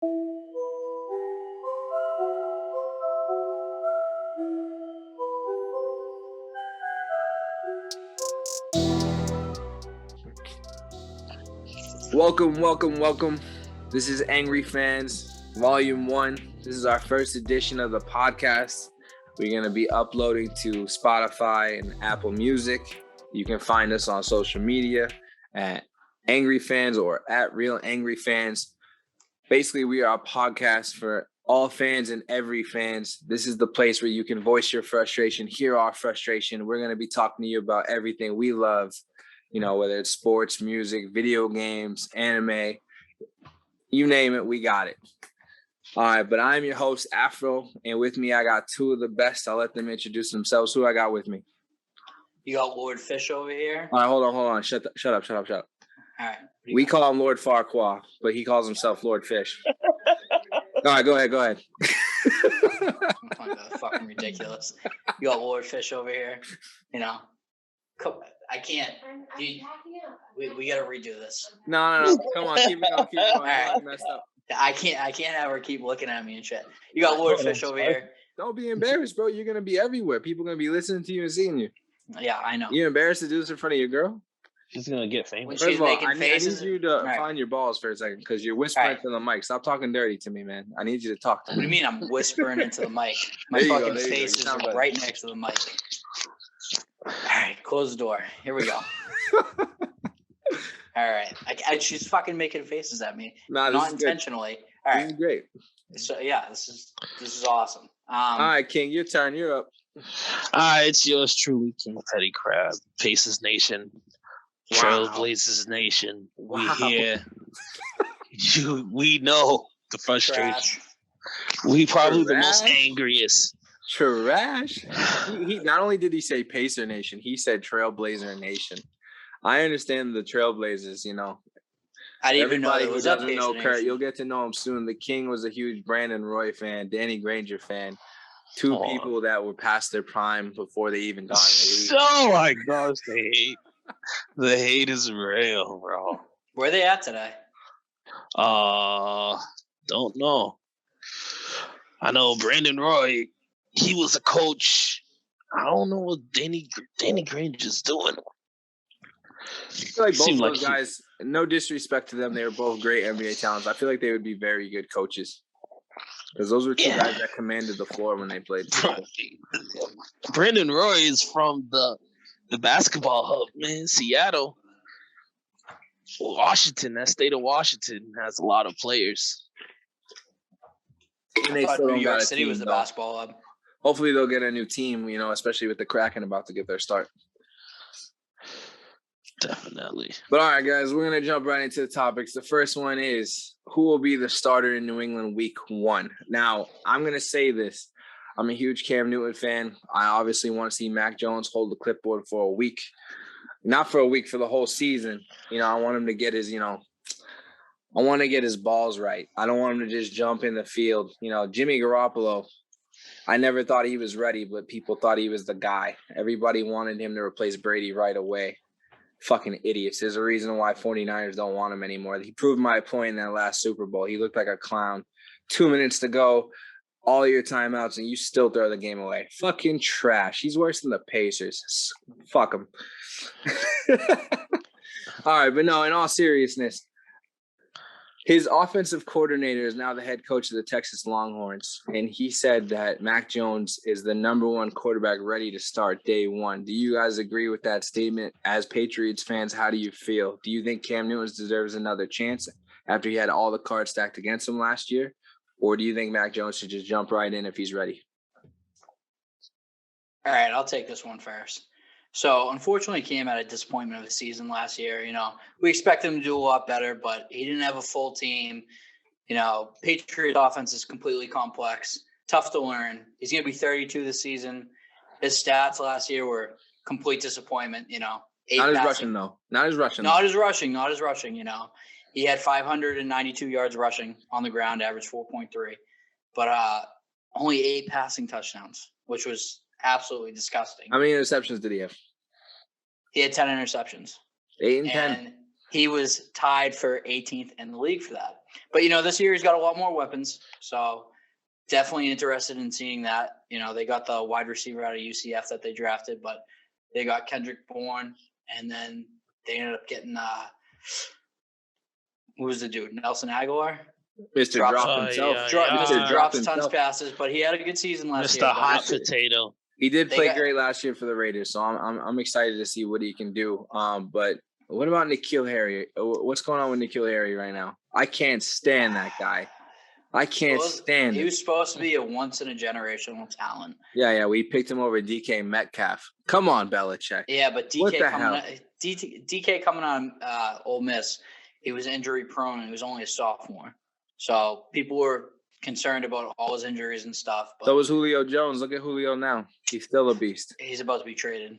Welcome. This is Angry Fans, Volume 1. This is our first edition of the podcast. We're going to be uploading to Spotify and Apple Music. You can find us on social media at Angry Fans or at Real Angry Fans. Basically, we are a podcast for all fans and every fans. This is the place where you can voice your frustration, hear our frustration. We're going to be talking to you about everything we love. You know, whether it's sports, music, video games, anime, you name it, we got it. All right, but I'm your host, Afro, and with me, I got two of the best. I'll let them introduce themselves. Who I got with me? You got Lord Fish over here. All right, hold on. Shut up. All right. We call him Lord Farquaad, but he calls himself Lord Fish. All right, go ahead. That's fucking ridiculous. You got Lord Fish over here. You know, I can't. We got to redo this. No. Come on, keep it going. All right. I messed up. I can't have her keep looking at me and shit. You got Lord Fish over here. Don't be embarrassed, bro. You're gonna be everywhere. People are gonna be listening to you and seeing you. Yeah, I know. You embarrassed to do this in front of your girl? She's gonna get famous. First of all, I need you to find your balls for a second because you're whispering to the mic. Stop talking dirty to me, man. I need you to talk to me. What do you mean I'm whispering into the mic? My fucking face is right next to the mic. All right, close the door. Here we go. All right. She's fucking making faces at me. Not intentionally. Good. All right. This is great. So yeah, this is awesome. All right, King, your turn. You're up. It's yours truly, King Petty Crab, Pacers Nation, Trailblazers Nation. We here. We know the frustration. Trash. We probably the most angriest. Trash. He not only did he say Pacer Nation, he said Trailblazer Nation. I understand the Trailblazers, you know. I didn't even know it was doesn't know Kurt, you'll get to know him soon. The King was a huge Brandon Roy fan, Danny Granger fan. Two people that were past their prime before they even got in the league. Oh my gosh, the hate is real, bro. Where are they at today? Don't know. I know Brandon Roy, he was a coach. I don't know what Danny Granger's doing. I feel like both of those guys, no disrespect to them, they were both great NBA talents. I feel like they would be very good coaches. Because those were two guys that commanded the floor when they played. Brandon Roy is from the basketball hub, man. Seattle. Washington, that state of Washington has a lot of players. And they still New York City was the basketball hub. Hopefully they'll get a new team, you know, especially with the Kraken about to get their start. Definitely. But all right, guys, we're going to jump right into the topics. The first one is, who will be the starter in New England week 1? Now, I'm going to say this. I'm a huge Cam Newton fan. I obviously want to see Mac Jones hold the clipboard for a week. Not for a week, for the whole season. You know, I want him to get his, I want to get his balls right. I don't want him to just jump in the field. You know, Jimmy Garoppolo, I never thought he was ready, but people thought he was the guy. Everybody wanted him to replace Brady right away. Fucking idiots. There's a reason why 49ers don't want him anymore. He proved my point in that last Super Bowl. He looked like a clown. 2 minutes to go, all your timeouts, and you still throw the game away. Fucking trash. He's worse than the Pacers. Fuck him. All right, but no, in all seriousness, his offensive coordinator is now the head coach of the Texas Longhorns, and he said that Mac Jones is the number 1 quarterback ready to start day 1. Do you guys agree with that statement? As Patriots fans, how do you feel? Do you think Cam Newton deserves another chance after he had all the cards stacked against him last year? Or do you think Mac Jones should just jump right in if he's ready? All right, I'll take this one first. So, unfortunately, Cam had a disappointment of the season last year. You know, we expect him to do a lot better, but he didn't have a full team. You know, Patriots offense is completely complex, tough to learn. He's going to be 32 this season. His stats last year were complete disappointment, you know. Not as rushing, though. Not as rushing, you know. He had 592 yards rushing on the ground, average 4.3. But only 8 passing touchdowns, which was absolutely disgusting. How many interceptions did he have? He had 10 interceptions. 8 and 10. He was tied for 18th in the league for that. But this year he's got a lot more weapons, so definitely interested in seeing that. They got the wide receiver out of UCF that they drafted, but they got Kendrick Bourne, and then they ended up getting who was the dude? Nelson Aguilar. Mr. Drop himself. Mr. Drops tons of passes, but he had a good season last year. Mr. Hot Potato. He did play great last year for the Raiders, so I'm excited to see what he can do. But what about N'Keal Harry? What's going on with N'Keal Harry right now? I can't stand that guy. I can't stand him. He was supposed to be a once-in-a-generational talent. Yeah, we picked him over DK Metcalf. Come on, Belichick. Yeah, but DK coming on Ole Miss, he was injury-prone, and he was only a sophomore. So people were concerned about all his injuries and stuff. But so was Julio Jones. Look at Julio now. He's still a beast. He's about to be traded.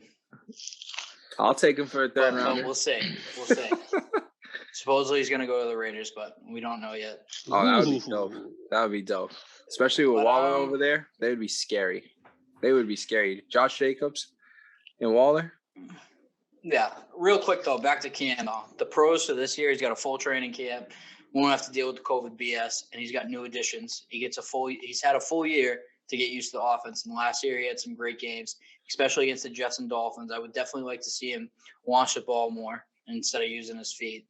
I'll take him for a third round. We'll see. Supposedly he's going to go to the Raiders, but we don't know yet. Oh, that would be dope. That would be dope. Especially with Waller over there. They would be scary. Josh Jacobs and Waller. Yeah. Real quick, though, back to Cam. The pros for this year, he's got a full training camp. Won't have to deal with the COVID BS, and he's got new additions. He's had a full year to get used to the offense, and last year he had some great games, especially against the Jets and Dolphins. I would definitely like to see him launch the ball more instead of using his feet.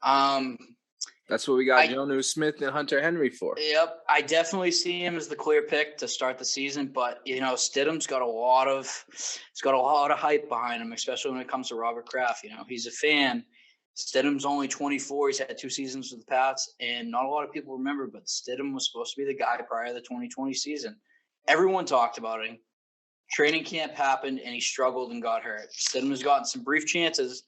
That's what we got Jonnu Smith and Hunter Henry for. Yep, I definitely see him as the clear pick to start the season, but Stidham's got a lot of hype behind him, especially when it comes to Robert Kraft. He's a fan. Stidham's only 24. He's had 2 seasons with the Pats, and not a lot of people remember, but Stidham was supposed to be the guy prior to the 2020 season. Everyone talked about him. Training camp happened, and he struggled and got hurt. Stidham has gotten some brief chances,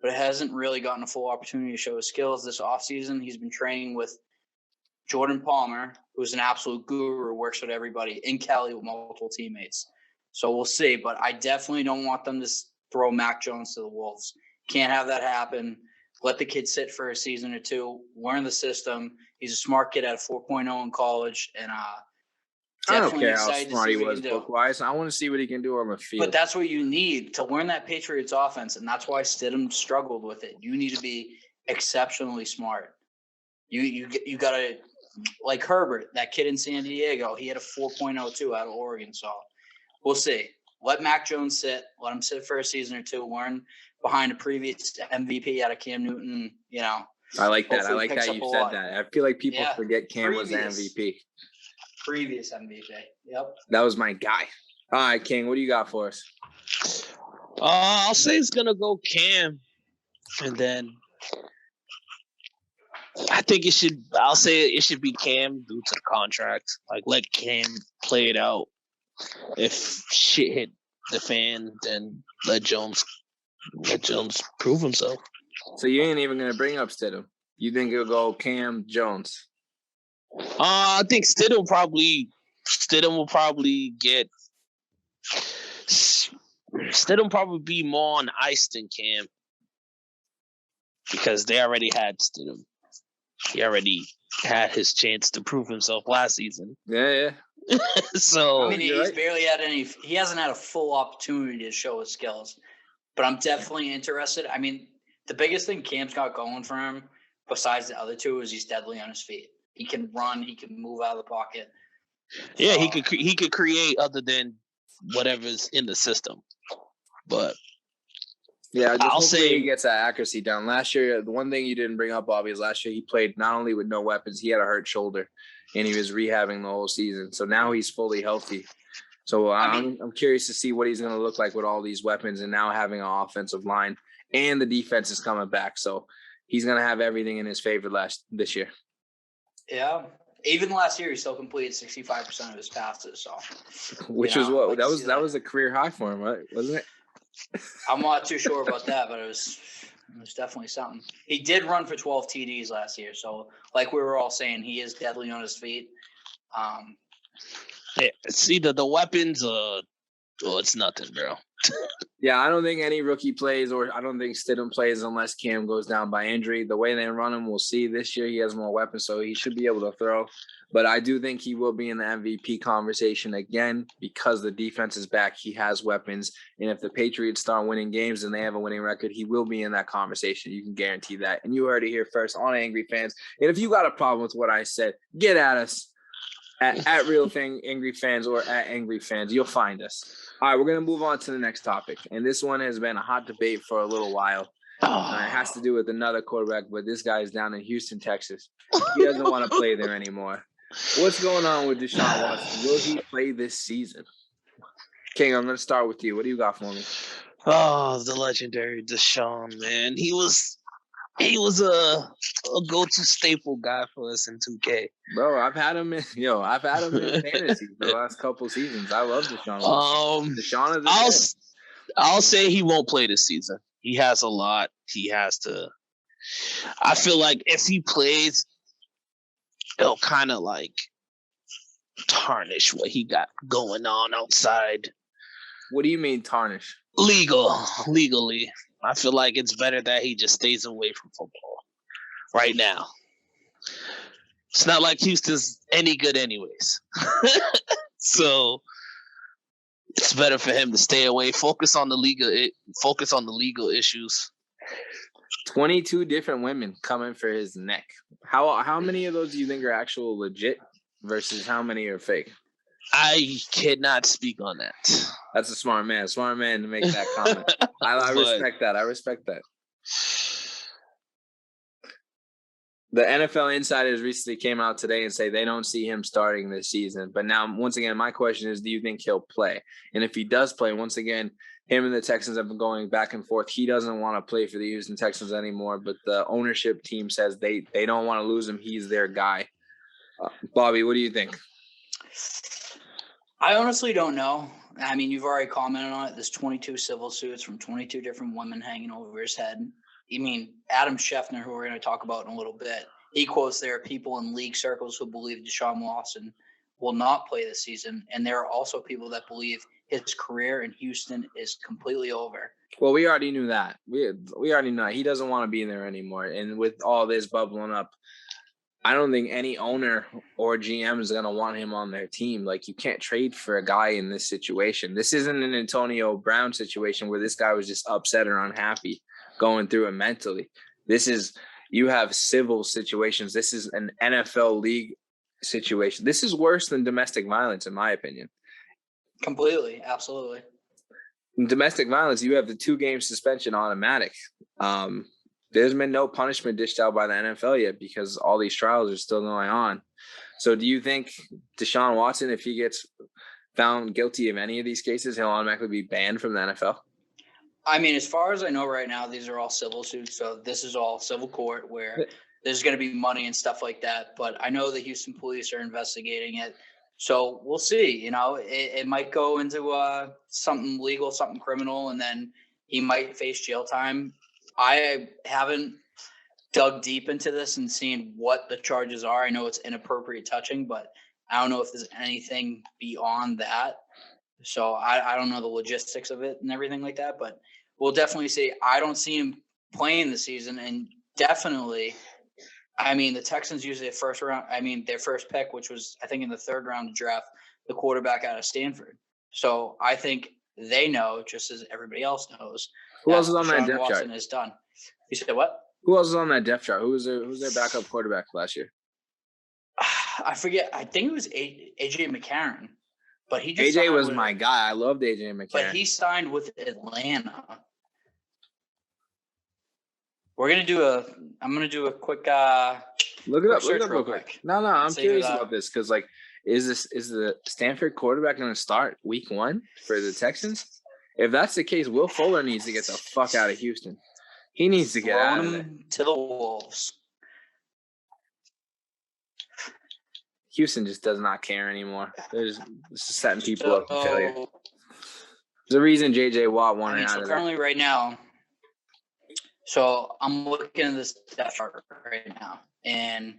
but it hasn't really gotten a full opportunity to show his skills this offseason. He's been training with Jordan Palmer, who's an absolute guru, works with everybody, in Cali with multiple teammates. So we'll see, but I definitely don't want them to throw Mac Jones to the Wolves. Can't have that happen. Let the kid sit for a season or 2, learn the system. He's a smart kid at a 4.0 in college, and I don't care how smart he was book-wise. I want to see what he can do on the field. But that's what you need to learn that Patriots offense, and that's why Stidham struggled with it. You need to be exceptionally smart. You got to, like Herbert, that kid in San Diego, he had a 4.02 out of Oregon. So we'll see. Let Mac Jones sit. Let him sit for a season or 2. Learn behind a previous MVP out of Cam Newton. I like that. I like that you said that. I feel like people forget Cam was the MVP. Previous MVP. Yep. That was my guy. All right, King, what do you got for us? I'll say it's going to go Cam. And then I think it should be Cam due to the contract. Like, let Cam play it out. If shit hit the fan, then let Jones prove himself. So you ain't even going to bring up Stidham. You think it'll go Cam Jones? I think Stidham will probably be more on ice than Cam because they already had Stidham. He already had his chance to prove himself last season. Yeah. So I mean, he's barely had any. He hasn't had a full opportunity to show his skills. But I'm definitely interested. I mean, the biggest thing Cam's got going for him, besides the other 2, is he's deadly on his feet. He can run. He can move out of the pocket. Yeah, he could create other than whatever's in the system. But yeah, I'll say he gets that accuracy down. Last year, the one thing you didn't bring up, Bobby, is last year he played not only with no weapons, he had a hurt shoulder, and he was rehabbing the whole season. So now he's fully healthy. So I'm curious to see what he's going to look like with all these weapons and now having an offensive line, and the defense is coming back. So he's going to have everything in his favor this year. Yeah. Even last year, he still completed 65% of his passes. So, which is what that was a career high for him, right? Wasn't it? I'm not too sure about that, but it was definitely something. He did run for 12 TDs last year. So, like we were all saying, he is deadly on his feet. Yeah, it's either the weapons or it's nothing, bro. Yeah, I don't think any rookie plays, or I don't think Stidham plays unless Cam goes down by injury. The way they run him, we'll see. This year he has more weapons, so he should be able to throw. But I do think he will be in the MVP conversation again because the defense is back. He has weapons. And if the Patriots start winning games and they have a winning record, he will be in that conversation. You can guarantee that. And you heard it here first on Angry Fans. And if you got a problem with what I said, get at us. At Real Thing Angry Fans or at Angry Fans, you'll find us. All right, we're gonna move on to the next topic, and this one has been a hot debate for a little while. It has to do with another quarterback, but this guy is down in Houston, Texas. He doesn't want to play there anymore. What's going on with Deshaun Watson? Will he play this season? King, I'm gonna start with you. What do you got for me? Oh, the legendary Deshaun, man. He was a go-to staple guy for us in 2K. Bro, I've had him in fantasy for the last couple seasons. I love Deshaun Watson. Deshaun is I'll say he won't play this season. He has a lot. He has to. I feel like if he plays, it'll kind of like tarnish what he got going on outside. What do you mean tarnish? Legally. I feel like it's better that he just stays away from football right now. It's not like Houston's any good anyways. So it's better for him to stay away, focus on the legal issues. 22 different women coming for his neck. How many of those do you think are actual legit versus how many are fake? I cannot speak on that. That's a smart man to make that comment. I respect that. The NFL insiders recently came out today and say they don't see him starting this season. But now, once again, my question is, do you think he'll play? And if he does play, once again, him and the Texans have been going back and forth. He doesn't want to play for the Houston Texans anymore, but the ownership team says they don't want to lose him. He's their guy. Bobby, what do you think? I honestly don't know. I mean, you've already commented on it. There's 22 civil suits from 22 different women hanging over his head. I mean, Adam Schefter, who we're going to talk about in a little bit, he quotes there are people in league circles who believe Deshaun Watson will not play this season. And there are also people that believe his career in Houston is completely over. Well, we already knew that. We already know he doesn't want to be there anymore. And with all this bubbling up, I don't think any owner or GM is going to want him on their team. Like, you can't trade for a guy in this situation. This isn't an Antonio Brown situation where this guy was just upset or unhappy going through it mentally. You have civil situations. This is an NFL league situation. This is worse than domestic violence, in my opinion. Completely. Absolutely. In domestic violence, you have the 2-game suspension automatic. There's been no punishment dished out by the NFL yet because all these trials are still going on. So do you think Deshaun Watson, if he gets found guilty of any of these cases, he'll automatically be banned from the NFL? I mean, as far as I know right now, these are all civil suits. So this is all civil court where there's going to be money and stuff like that. But I know the Houston police are investigating it. So we'll see. You know, it might go into something legal, something criminal, and then he might face jail time. I haven't dug deep into this and seen what the charges are. I know it's inappropriate touching, but I don't know if there's anything beyond that. So I don't know the logistics of it and everything like that, but we'll definitely see. I don't see him playing the season, and definitely, I mean, the Texans usually their first pick, which was, I think, in the 3rd round to draft the quarterback out of Stanford. So I think they know, just as everybody else knows, who else is on that depth Watson chart? is done. You said what? Who else is on that depth chart? Who's their backup quarterback last year? I forget. I think it was AJ McCarron, but he just AJ was my guy. I loved AJ McCarron. But he signed with Atlanta. I'm gonna do a quick look it up real real quick. No, I'm curious about this because, like, is the Stanford quarterback going to start week 1 for the Texans? If that's the case, Will Fuller needs to get the fuck out of Houston. He needs to get out of there. To the Wolves. Houston just does not care anymore. They're just setting people up for failure. There's a reason J.J. Watt wanted out of there. Currently right now, so I'm looking at this depth chart right now, and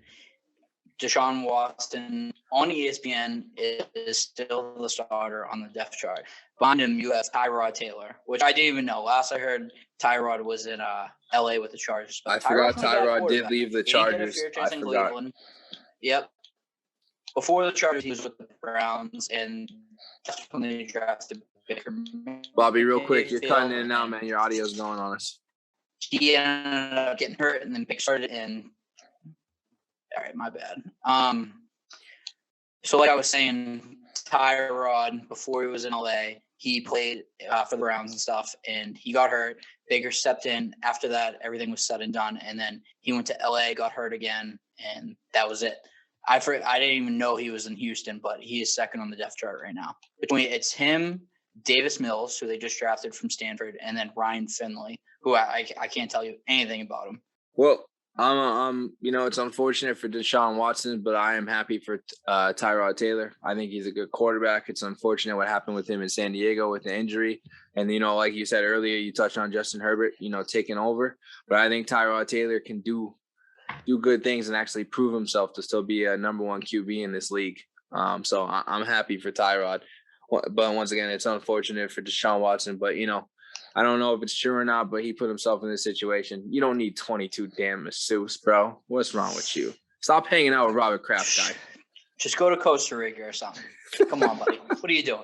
Deshaun Watson on ESPN is still the starter on the depth chart. Behind him, you have Tyrod Taylor, which I didn't even know. Last I heard, Tyrod was in LA with the Chargers. But I forgot Tyrod did leave the Chargers. I forgot. Cleveland. Yep. Before the Chargers, he was with the Browns, and that's when they drafted Baker. Bobby, real quick, you're cutting in and out, man. Your audio's going on us. He ended up getting hurt, and then Baker started in. All right, my bad. So like I was saying, Tyrod, before he was in LA, he played for the Browns and stuff, and he got hurt. Baker stepped in. After that, everything was said and done, and then he went to LA, got hurt again, and that was it. I didn't even know he was in Houston, but he is second on the depth chart right now. It's him, Davis Mills, who they just drafted from Stanford, and then Ryan Finley, who I can't tell you anything about him. Well, it's unfortunate for Deshaun Watson, but I am happy for Tyrod Taylor. I think he's a good quarterback. It's unfortunate what happened with him in San Diego with the injury. And, like you said earlier, you touched on Justin Herbert, taking over. But I think Tyrod Taylor can do good things and actually prove himself to still be a number one QB in this league. So I'm happy for Tyrod. But once again, it's unfortunate for Deshaun Watson. But, I don't know if it's true or not, but he put himself in this situation. You don't need 22 damn masseuse, bro. What's wrong with you? Stop hanging out with Robert Kraft, guy. Just go to Costa Rica or something. Come on, buddy. What are you doing?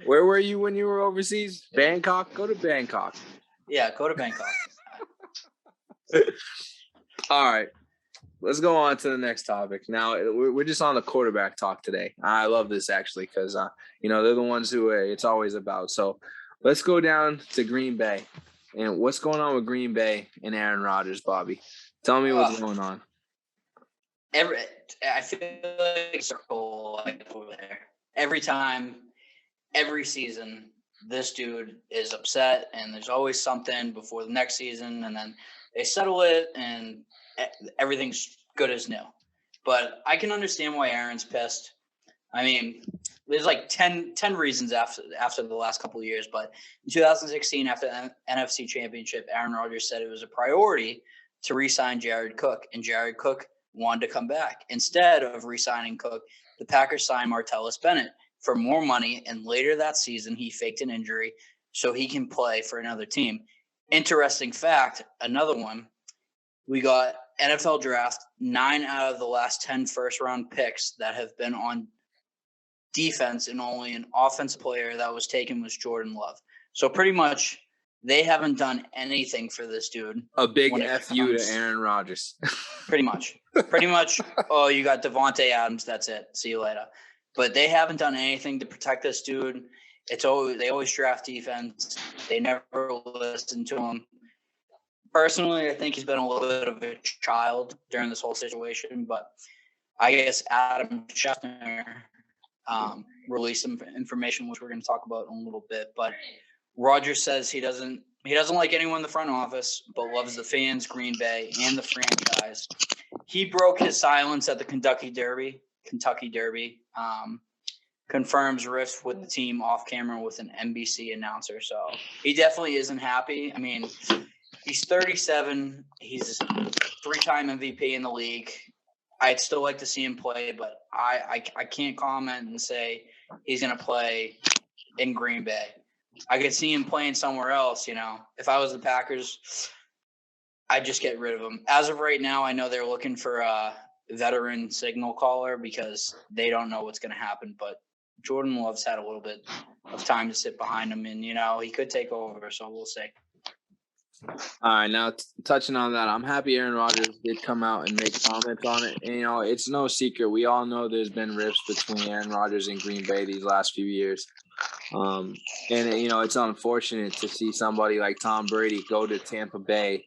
Where were you when you were overseas? Bangkok? Go to Bangkok. Yeah, go to Bangkok. All right. Let's go on to the next topic. Now, we're just on the quarterback talk today. I love this, actually, because, they're the ones who it's always about. So, let's go down to Green Bay. And what's going on with Green Bay and Aaron Rodgers, Bobby? Tell me what's going on. I feel like a circle over there. Every time, every season, this dude is upset, and there's always something before the next season, and then they settle it, and everything's good as new. But I can understand why Aaron's pissed. I mean, there's like 10 reasons after the last couple of years. But in 2016, after the NFC Championship, Aaron Rodgers said it was a priority to re-sign Jared Cook, and Jared Cook wanted to come back. Instead of re-signing Cook, the Packers signed Martellus Bennett for more money, and later that season, he faked an injury so he can play for another team. Interesting fact, another one, we got NFL draft, 9 out of the last 10 first-round picks that have been on defense, and only an offensive player that was taken was Jordan Love. So pretty much they haven't done anything for this dude. A big F you to Aaron Rodgers. Pretty much. Oh, you got Devontae Adams. That's it. See you later. But they haven't done anything to protect this dude. They always draft defense. They never listen to him. Personally, I think he's been a little bit of a child during this whole situation, but I guess Adam Schefter released some information, which we're going to talk about in a little bit. But Rodgers says he doesn't like anyone in the front office, but loves the fans, Green Bay, and the franchise. He broke his silence at the Kentucky Derby. Confirms rift with the team off camera with an NBC announcer. So he definitely isn't happy. I mean, he's 37. He's a 3-time MVP in the league. I'd still like to see him play, but I can't comment and say he's going to play in Green Bay. I could see him playing somewhere else, If I was the Packers, I'd just get rid of him. As of right now, I know they're looking for a veteran signal caller because they don't know what's going to happen. But Jordan Love's had a little bit of time to sit behind him, and, he could take over, so we'll see. All right, now touching on that, I'm happy Aaron Rodgers did come out and make comments on it. And, it's no secret. We all know there's been rifts between Aaron Rodgers and Green Bay these last few years. And, it's unfortunate to see somebody like Tom Brady go to Tampa Bay,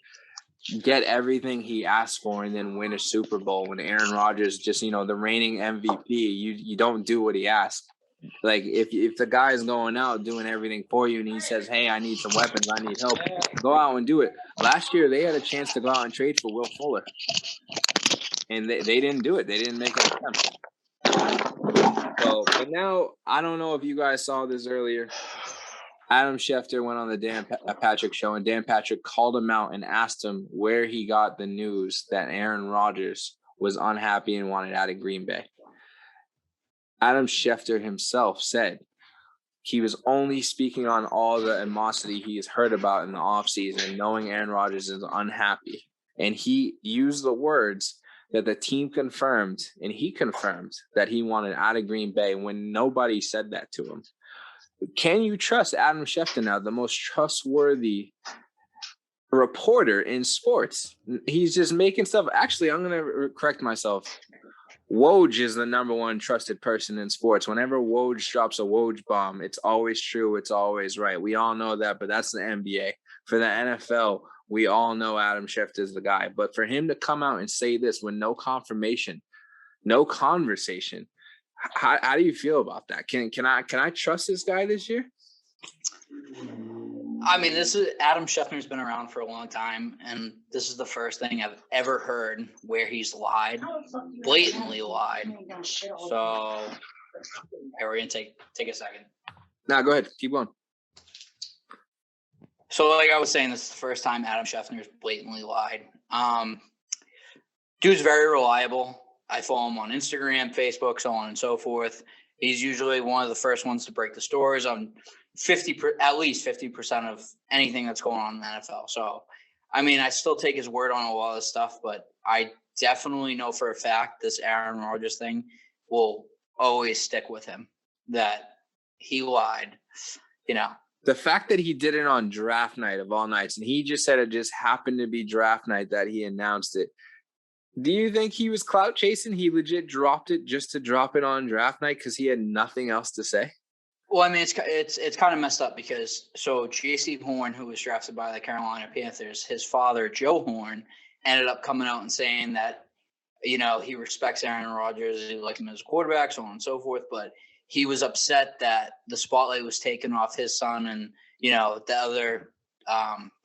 get everything he asked for, and then win a Super Bowl when Aaron Rodgers just, the reigning MVP, you don't do what he asked. Like, if the guy is going out doing everything for you and he says, hey, I need some weapons, I need help, go out and do it. Last year, they had a chance to go out and trade for Will Fuller. And they didn't do it. They didn't make an attempt. So, but now, I don't know if you guys saw this earlier. Adam Schefter went on the Dan Patrick show, and Dan Patrick called him out and asked him where he got the news that Aaron Rodgers was unhappy and wanted out of Green Bay. Adam Schefter himself said he was only speaking on all the animosity he has heard about in the offseason, knowing Aaron Rodgers is unhappy. And he used the words that the team confirmed, and he confirmed that he wanted out of Green Bay when nobody said that to him. Can you trust Adam Schefter now, the most trustworthy reporter in sports? He's just making stuff. Actually, I'm going to correct myself. Woj is the number one trusted person in sports. Whenever Woj drops a Woj bomb, it's always true. It's always right. We all know that, but that's the NBA. For the NFL, we all know Adam Schefter is the guy. But for him to come out and say this with no confirmation, no conversation, how do you feel about that? Can I trust this guy this year? I mean, this is Adam Schefter's been around for a long time, and this is the first thing I've ever heard where he's lied, blatantly lied. So, we're gonna take a second. No, go ahead, keep going. So, like I was saying, this is the first time Adam Schefter's blatantly lied. Dude's very reliable. I follow him on Instagram, Facebook, so on and so forth. He's usually one of the first ones to break the stories on at least 50% of anything that's going on in the NFL. So, I mean, I still take his word on a lot of this stuff, but I definitely know for a fact this Aaron Rodgers thing will always stick with him, that he lied, The fact that he did it on draft night of all nights, and he just said it just happened to be draft night that he announced it. Do you think he was clout chasing? He legit dropped it just to drop it on draft night because he had nothing else to say? Well, I mean, it's kind of messed up because J.C. Horn, who was drafted by the Carolina Panthers, his father, Joe Horn, ended up coming out and saying that, he respects Aaron Rodgers, he likes him as a quarterback, so on and so forth, but he was upset that the spotlight was taken off his son and, the other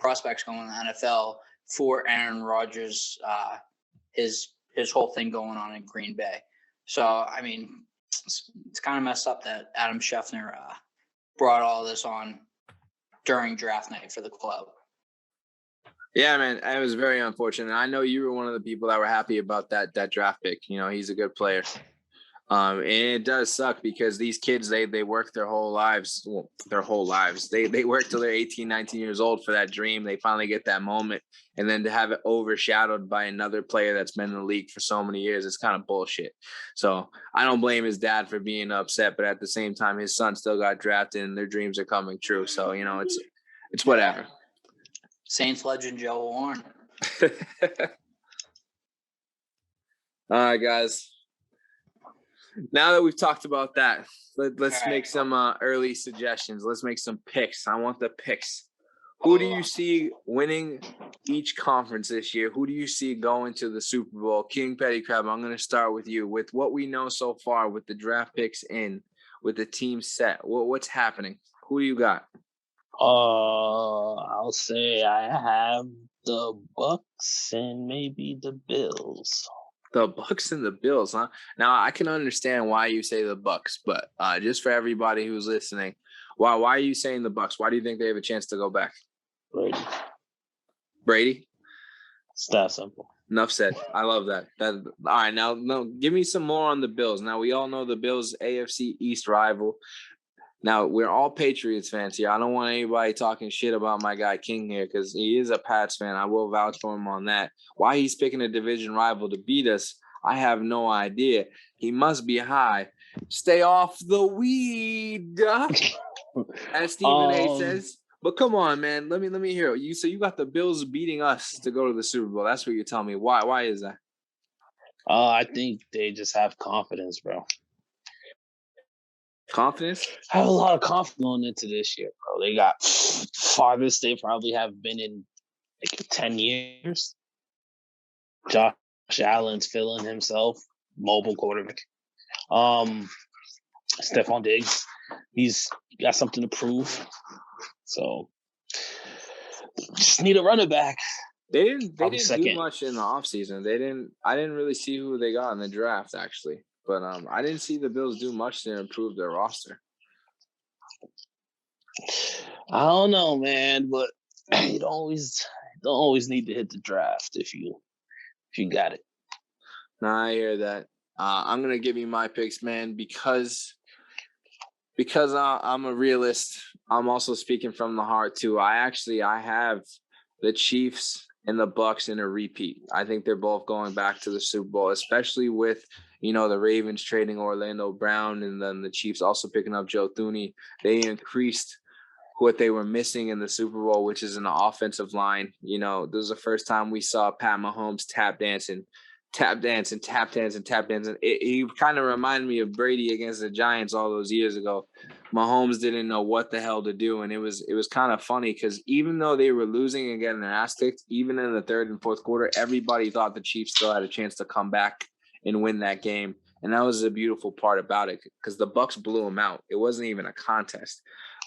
prospects going in the NFL for Aaron Rodgers, his whole thing going on in Green Bay. So, I mean, it's kind of messed up that Adam Schefter brought all this on during draft night for the club. Yeah, man, it was very unfortunate. I know you were one of the people that were happy about that draft pick. He's a good player. And it does suck because these kids, they work their whole lives. Well, their whole lives. They work till they're 18, 19 years old for that dream. They finally get that moment. And then to have it overshadowed by another player that's been in the league for so many years, it's kind of bullshit. So I don't blame his dad for being upset, but at the same time, his son still got drafted and their dreams are coming true. So, it's whatever. Saints legend Joe Horn. All right, guys. Now that we've talked about that, let's make some early suggestions. Let's make some picks. I want the picks. Who do you see winning each conference this year? Who do you see going to the Super Bowl? King Petty Crab, I'm going to start with you. With what we know so far, with the draft picks in, with the team set, what's happening? Who do you got? I'll say I have the Bucks and maybe the Bills. The Bucks and the Bills, huh? Now I can understand why you say the Bucks, but just for everybody who's listening, why are you saying the Bucks? Why do you think they have a chance to go back? Brady? It's that simple. Enough said. I love that. All right, now give me some more on the Bills. Now we all know the Bills AFC East rival. Now we're all Patriots fans here. I don't want anybody talking shit about my guy King here because he is a Pats fan. I will vouch for him on that. Why he's picking a division rival to beat us, I have no idea. He must be high. Stay off the weed, as Stephen A says. But come on, man. Let me hear you. So you got the Bills beating us to go to the Super Bowl. That's what you're telling me. Why is that? I think they just have confidence, bro. Confidence? I have a lot of confidence going into this year, bro. They got farthest they probably have been in like 10 years. Josh Allen's filling himself, mobile quarterback. Stephon Diggs, he's got something to prove. So just need a running back. They didn't do much in the offseason. I didn't really see who they got in the draft actually. But I didn't see the Bills do much to improve their roster. I don't know, man, but you don't always need to hit the draft if you got it. No, I hear that. I'm gonna give you my picks, man, because I'm a realist. I'm also speaking from the heart too. I have the Chiefs and the Bucks in a repeat. I think they're both going back to the Super Bowl, especially with the Ravens trading Orlando Brown and then the Chiefs also picking up Joe Thuney. They increased what they were missing in the Super Bowl, which is an offensive line. This is the first time we saw Pat Mahomes tap dancing. He kind of reminded me of Brady against the Giants all those years ago. Mahomes didn't know what the hell to do, and it was kind of funny because even though they were losing and getting their ass kicked, even in the third and fourth quarter, everybody thought the Chiefs still had a chance to come back and win that game. And that was the beautiful part about it because the Bucks blew them out. It wasn't even a contest.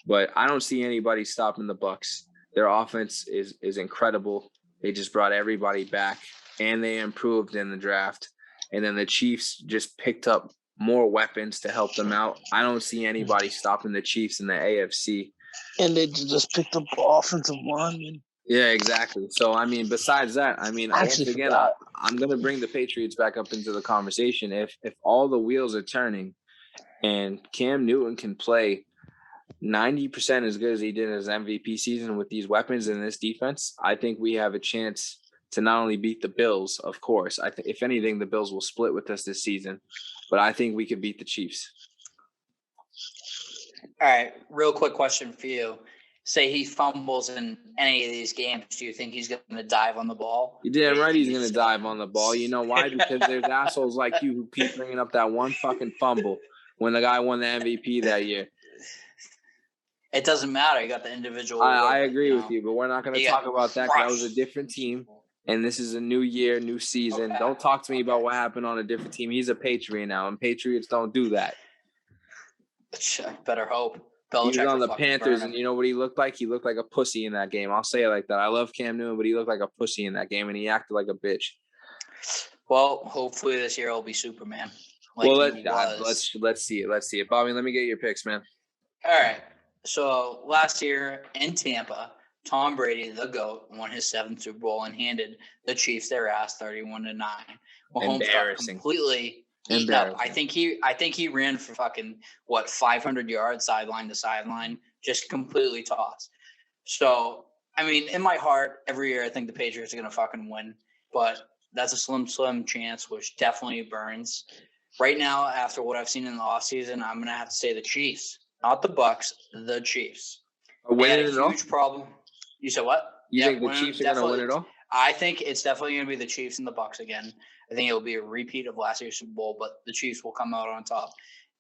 But I don't see anybody stopping the Bucks. Their offense is incredible. They just brought everybody back, and they improved in the draft. And then the Chiefs just picked up more weapons to help them out. I don't see anybody stopping the Chiefs in the AFC. And they just picked up offensive linemen. Yeah, exactly. So, besides that, once again, I'm going to bring the Patriots back up into the conversation. If all the wheels are turning and Cam Newton can play 90% as good as he did in his MVP season with these weapons and this defense, I think we have a chance to not only beat the Bills, of course. If anything, the Bills will split with us this season, but I think we could beat the Chiefs. All right, real quick question for you. Say he fumbles in any of these games, do you think he's going to dive on the ball? You damn right he's going to dive on the ball. You know why? Because there's assholes like you who keep bringing up that one fucking fumble when the guy won the MVP that year. It doesn't matter. You got the individual. I agree with you, but we're not going to talk about that because that was a different team. And this is a new year, new season. Okay. Don't talk to me about what happened on a different team. He's a Patriot now, and Patriots don't do that. Better hope. Belichick he was on the Panthers, and you know what he looked like? He looked like a pussy in that game. I'll say it like that. I love Cam Newton, but he looked like a pussy in that game, and he acted like a bitch. Well, hopefully this year will be Superman. Let's see it. Let's see it. Bobby, let me get your picks, man. All right. So last year in Tampa, Tom Brady, the GOAT, won his 7th Super Bowl and handed the Chiefs their ass 31-9. Mahomes got completely eaten up. I think he ran for 500 yards sideline to sideline, just completely tossed. So in my heart, every year I think the Patriots are gonna fucking win, but that's a slim chance, which definitely burns. Right now, after what I've seen in the offseason, I'm gonna have to say the Chiefs. Not the Bucks, the Chiefs. They had a huge problem. You said what? You think the Chiefs are going to win it all? I think it's definitely going to be the Chiefs and the Bucks again. I think it'll be a repeat of last year's Super Bowl, but the Chiefs will come out on top.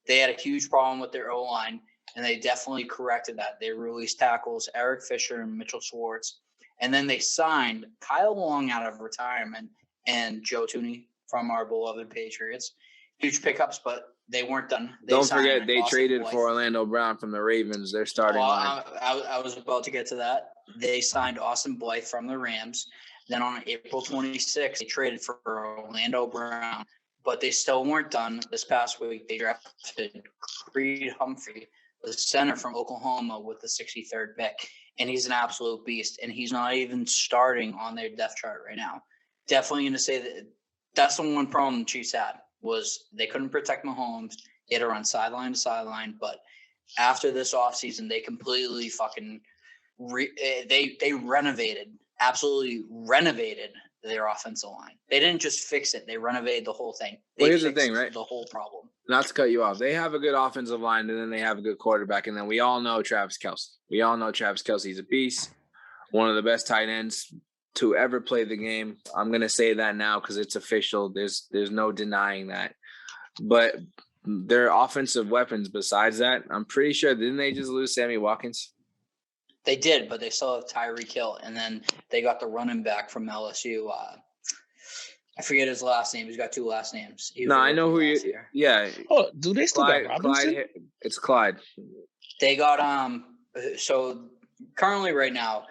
They had a huge problem with their O-line, and they definitely corrected that. They released tackles, Eric Fisher and Mitchell Schwartz, and then they signed Kyle Long out of retirement and Joe Thuney from our beloved Patriots. Huge pickups, but they weren't done. Don't forget, they traded for Orlando Brown from the Ravens. They're starting line. I was about to get to that. They signed Austin Blythe from the Rams. Then on April 26th, they traded for Orlando Brown. But they still weren't done. This past week, they drafted Creed Humphrey, the center from Oklahoma, with the 63rd pick. And he's an absolute beast. And he's not even starting on their depth chart right now. Definitely going to say that that's the one problem the Chiefs had. Was they couldn't protect Mahomes. He had to run sideline to sideline. But after this offseason, they completely fucking they absolutely renovated their offensive line. They didn't just fix it. They renovated the whole thing. Here's the thing, right? The whole problem. Not to cut you off. They have a good offensive line, and then they have a good quarterback. And then we all know Travis Kelce. We all know Travis Kelce's a beast. One of the best tight ends to ever play the game. I'm going to say that now because it's official. There's no denying that. But their offensive weapons besides that, I'm pretty sure, didn't they just lose Sammy Watkins? They did, but they still have Tyreek Hill. And then they got the running back from LSU. I forget his last name. He's got 2 last names. I know who you – yeah. Oh, do they still got Robinson? It's Clyde. They got so currently right now,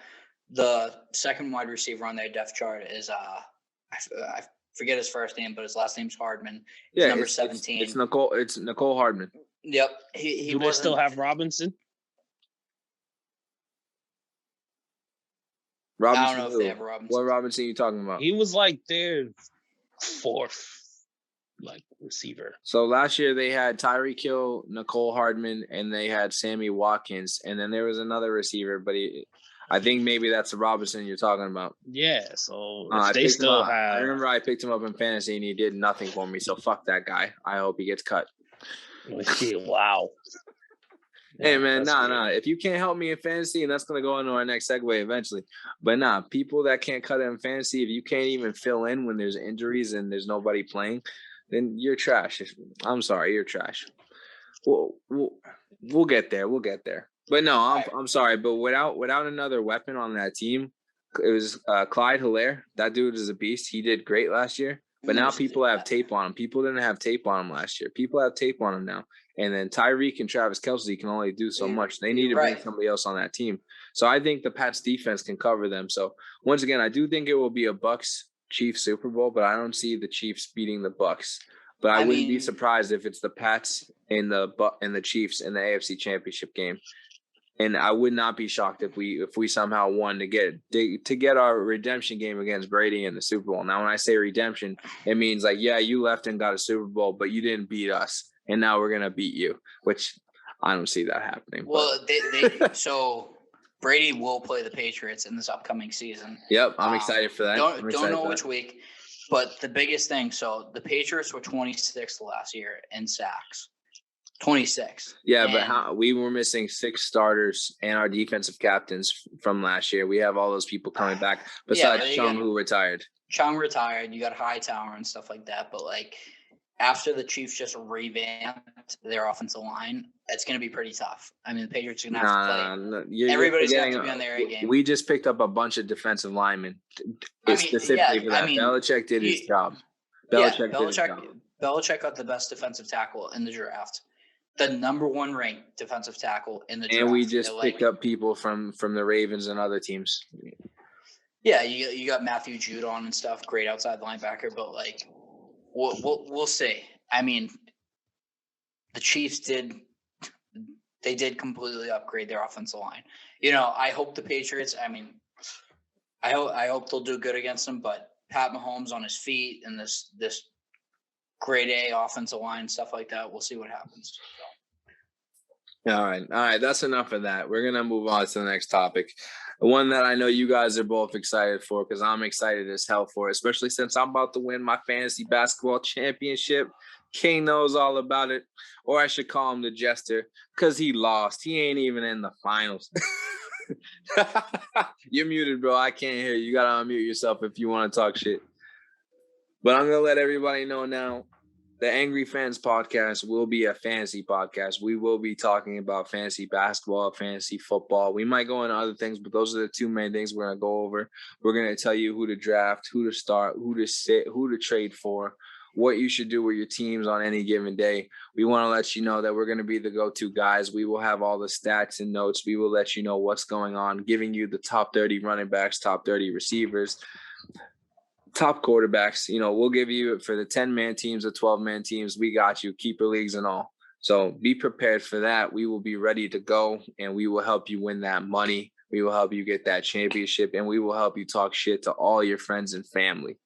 the second wide receiver on their depth chart is I forget his first name, but his last name's Hardman. He's number 17. It's Nicole Hardman. Yep. Do they still have Robinson? Robinson, I don't know if they have Robinson. What Robinson are you talking about? He was like their 4th like receiver. So last year they had Tyreek Hill, Nicole Hardman, and they had Sammy Watkins, and then there was another receiver, but I think maybe that's the Robinson you're talking about. Yeah, so I if they picked him still up. I have, remember I picked him up in fantasy and he did nothing for me. So fuck that guy. I hope he gets cut. wow. Hey Yeah, man, that's nah. If you can't help me in fantasy, and that's gonna go into our next segue eventually. But nah, people that can't cut it in fantasy, if you can't even fill in when there's injuries and there's nobody playing, then you're trash. I'm sorry, you're trash. We'll get there. We'll get there. But no, I'm sorry. But without another weapon on that team, it was Clyde Hilaire. That dude is a beast. He did great last year. But now people have tape on him. People didn't have tape on him last year. People have tape on him now. And then Tyreek and Travis Kelce can only do so much. They need to bring somebody else on that team. So I think the Pats defense can cover them. So once again, I do think it will be a Bucs-Chiefs Super Bowl, but I don't see the Chiefs beating the Bucs. But I wouldn't be surprised if it's the Pats and the Chiefs in the AFC Championship game. And I would not be shocked if we somehow won to get our redemption game against Brady in the Super Bowl. Now, when I say redemption, it means like, yeah, you left and got a Super Bowl, but you didn't beat us, and now we're gonna beat you, which I don't see that happening. Well, so Brady will play the Patriots in this upcoming season. Yep, I'm excited for that. Don't know which week, but the biggest thing. So the Patriots were 26th last year in sacks. 26. Yeah, but we were missing 6 starters and our defensive captains from last year. We have all those people coming back besides Chung, who retired. Chung retired. You got Hightower and stuff like that. But like after the Chiefs just revamped their offensive line, it's going to be pretty tough. I mean, the Patriots are going to have to play. Everybody's got to be on their A game. We just picked up a bunch of defensive linemen specifically for that. Belichick did his job. Belichick got the best defensive tackle in the draft. The number 1 ranked defensive tackle in the draft. And we just picked up people from the Ravens and other teams. Yeah, you got Matthew Judon and stuff, great outside linebacker, but like we'll see. I mean, the Chiefs did completely upgrade their offensive line. You know, I hope the Patriots, I hope they'll do good against them, but Pat Mahomes on his feet and this grade A offensive line, stuff like that. We'll see what happens. All right. That's enough of that. We're going to move on to the next topic. The one that I know you guys are both excited for because I'm excited as hell for it, especially since I'm about to win my fantasy basketball championship. King knows all about it, or I should call him the Jester because he lost. He ain't even in the finals. You're muted, bro. I can't hear you. You got to unmute yourself if you want to talk shit. But I'm going to let everybody know now, the Angry Fans podcast will be a fantasy podcast. We will be talking about fantasy basketball, fantasy football. We might go into other things, but those are the 2 main things we're going to go over. We're going to tell you who to draft, who to start, who to sit, who to trade for, what you should do with your teams on any given day. We want to let you know that we're going to be the go-to guys. We will have all the stats and notes. We will let you know what's going on, giving you the top 30 running backs, top 30 receivers, top quarterbacks. You know, we'll give you for the 10-man teams, the 12-man teams. We got you, keeper leagues and all. So be prepared for that. We will be ready to go, and we will help you win that money. We will help you get that championship, and we will help you talk shit to all your friends and family.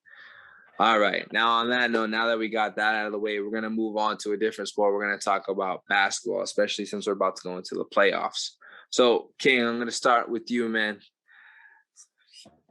All right. Now, on that note, now that we got that out of the way, we're going to move on to a different sport. We're going to talk about basketball, especially since we're about to go into the playoffs. So, King, I'm going to start with you, man.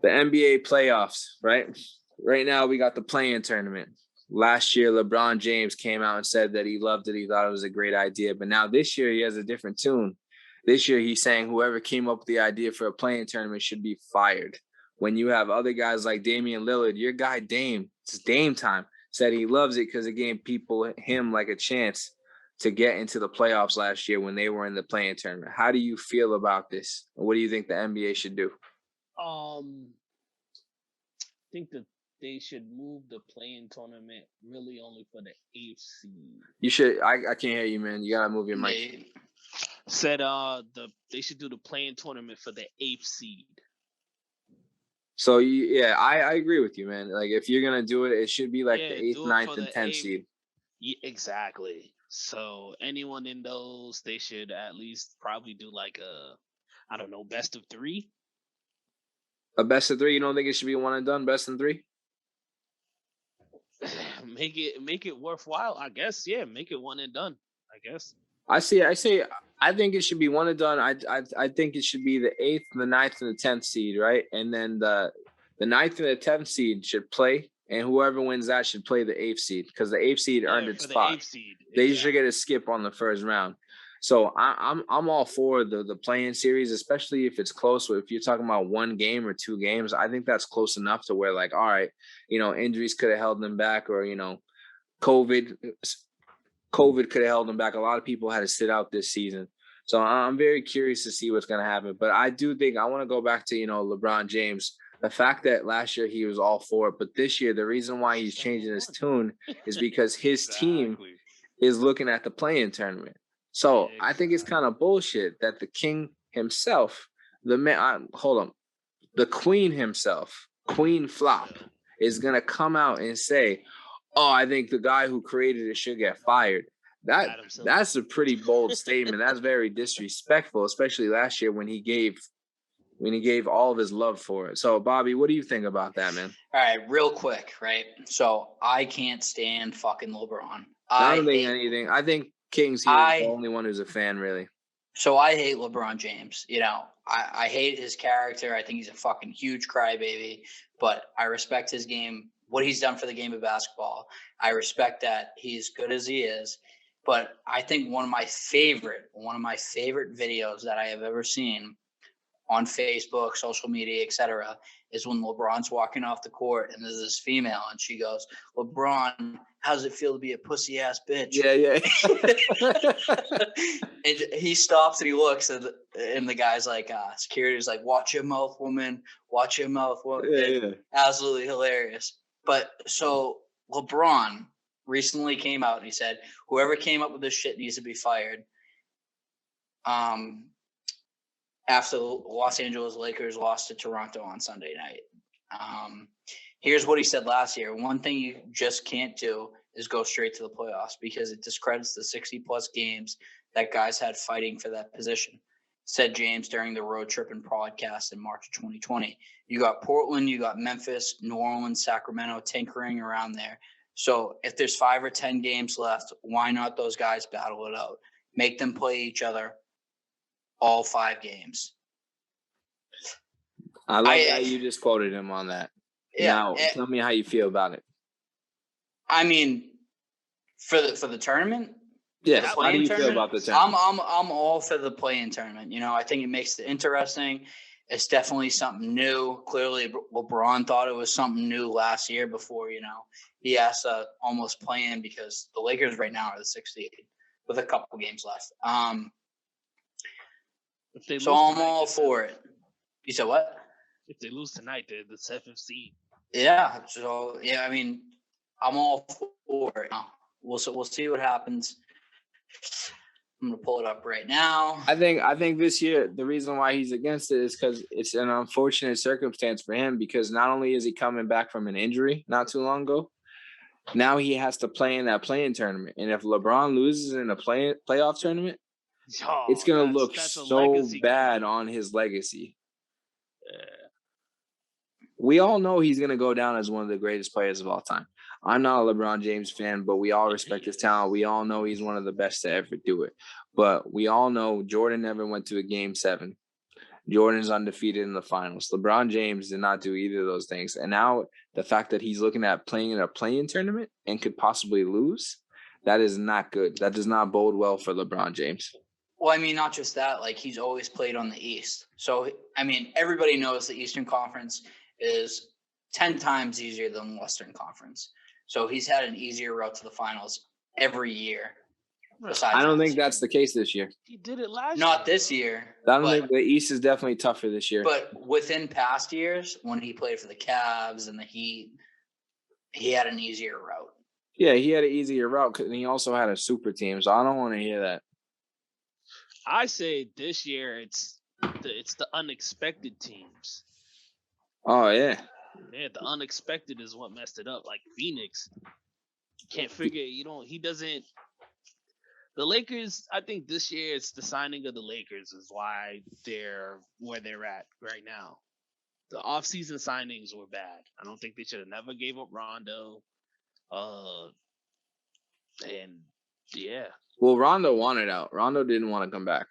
The NBA playoffs, right? Right now, we got the play-in tournament. Last year, LeBron James came out and said that he loved it. He thought it was a great idea. But now this year, he has a different tune. This year, he's saying whoever came up with the idea for a play-in tournament should be fired. When you have other guys like Damian Lillard, your guy Dame, it's Dame time, said he loves it because it gave him like a chance to get into the playoffs last year when they were in the play-in tournament. How do you feel about this? What do you think the NBA should do? I think that they should move the play-in tournament really only for the 8th seed. You should. I can't hear you, man. You gotta move your mic. Said they should do the play-in tournament for the 8th seed. So I agree with you, man. Like if you're gonna do it, it should be like the 8th, 9th, and 10th seed. Yeah, exactly. So anyone in those, they should at least probably do like a best of 3. A best of 3? You don't think it should be one and done? Best of 3? make it worthwhile. I guess. Yeah, make it one and done. I guess. I see. I think it should be one and done. I think it should be the 8th, the 9th, and the 10th seed, right? And then the 9th and the 10th seed should play, and whoever wins that should play the 8th seed because the 8th seed earned its spot. The 8th seed, they should get a skip on the first round. So I'm all for the play-in series, especially if it's close. If you're talking about one game or two games, I think that's close enough to where, like, all right, injuries could have held them back, or COVID could have held them back. A lot of people had to sit out this season. So I'm very curious to see what's going to happen. But I do think I want to go back to, LeBron James. The fact that last year he was all for it, but this year the reason why he's changing his tune is because his team is looking at the play-in tournament. So I think it's kind of bullshit that the king himself, the queen himself, Queen Flop, is going to come out and say, oh, I think the guy who created it should get fired. That's a pretty bold statement. That's very disrespectful, especially last year when he gave all of his love for it. So, Bobby, what do you think about that, man? All right, real quick, right? So I can't stand fucking LeBron. I don't think anything. I think King's the only one who's a fan, really. So I hate LeBron James. I hate his character. I think he's a fucking huge crybaby, but I respect his game, what he's done for the game of basketball. I respect that he's good as he is. But I think one of my favorite videos that I have ever seen on Facebook, social media, etc., is when LeBron's walking off the court and there's this female and she goes, LeBron, how does it feel to be a pussy ass bitch? Yeah. And he stops and he looks and the guy's like, security's like, watch your mouth, woman. Watch your mouth, woman. Yeah. Absolutely hilarious. But so LeBron recently came out and he said, whoever came up with this shit needs to be fired. After the Los Angeles Lakers lost to Toronto on Sunday night. Here's what he said last year. One thing you just can't do is go straight to the playoffs because it discredits the 60-plus games that guys had fighting for that position, said James during the road trip and podcast in March of 2020. You got Portland, you got Memphis, New Orleans, Sacramento tinkering around there. So if there's 5 or 10 games left, why not those guys battle it out? Make them play each other all 5 games. I like that you just quoted him on that. Yeah, now, tell me how you feel about it. I mean, for the tournament? Yeah, how do you feel about the tournament? I'm all for the play-in tournament. I think it makes it interesting. It's definitely something new. Clearly, LeBron thought it was something new last year before, he has to almost play in because the Lakers right now are the 6th seed with a couple games left. So I'm all for it. You said what? If they lose tonight, they're the 7th seed. Yeah. So yeah, I mean, I'm all for it. We'll see what happens. I'm gonna pull it up right now. I think this year the reason why he's against it is because it's an unfortunate circumstance for him. Because not only is he coming back from an injury not too long ago, now he has to play in that play-in tournament. And if LeBron loses in a playoff tournament, it's going to look so bad on his legacy. Yeah. We all know he's going to go down as one of the greatest players of all time. I'm not a LeBron James fan, but we all respect his talent. We all know he's one of the best to ever do it. But we all know Jordan never went to a Game 7. Jordan's undefeated in the finals. LeBron James did not do either of those things. And now the fact that he's looking at playing in a play-in tournament and could possibly lose, that is not good. That does not bode well for LeBron James. Well, I mean, not just that. Like, he's always played on the East. So, I mean, everybody knows the Eastern Conference is 10 times easier than the Western Conference. So he's had an easier route to the finals every year. I don't think that's the case this year. He did it last year. Not this year. I don't think the East is definitely tougher this year. But within past years, when he played for the Cavs and the Heat, he had an easier route. Yeah, he had an easier route, and he also had a super team. So I don't want to hear that. I say this year it's the unexpected teams. Oh yeah. Yeah, the unexpected is what messed it up. Like Phoenix can't figure. He doesn't. The Lakers, I think this year it's the signing of the Lakers is why they're where they're at right now. The offseason signings were bad. I don't think they should have never gave up Rondo. And yeah. Well, Rondo wanted out. Rondo didn't want to come back.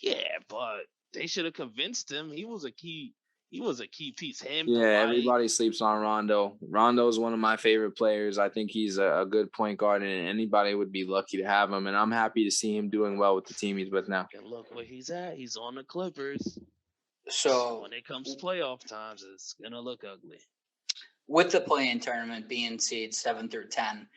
Yeah, but they should have convinced him. He was a key piece. Yeah, everybody sleeps on Rondo. Rondo is one of my favorite players. I think he's a good point guard, and anybody would be lucky to have him. And I'm happy to see him doing well with the team he's with now. And look where he's at. He's on the Clippers. So when it comes to playoff times, it's gonna look ugly. With the play-in tournament being seeds 7 through 10,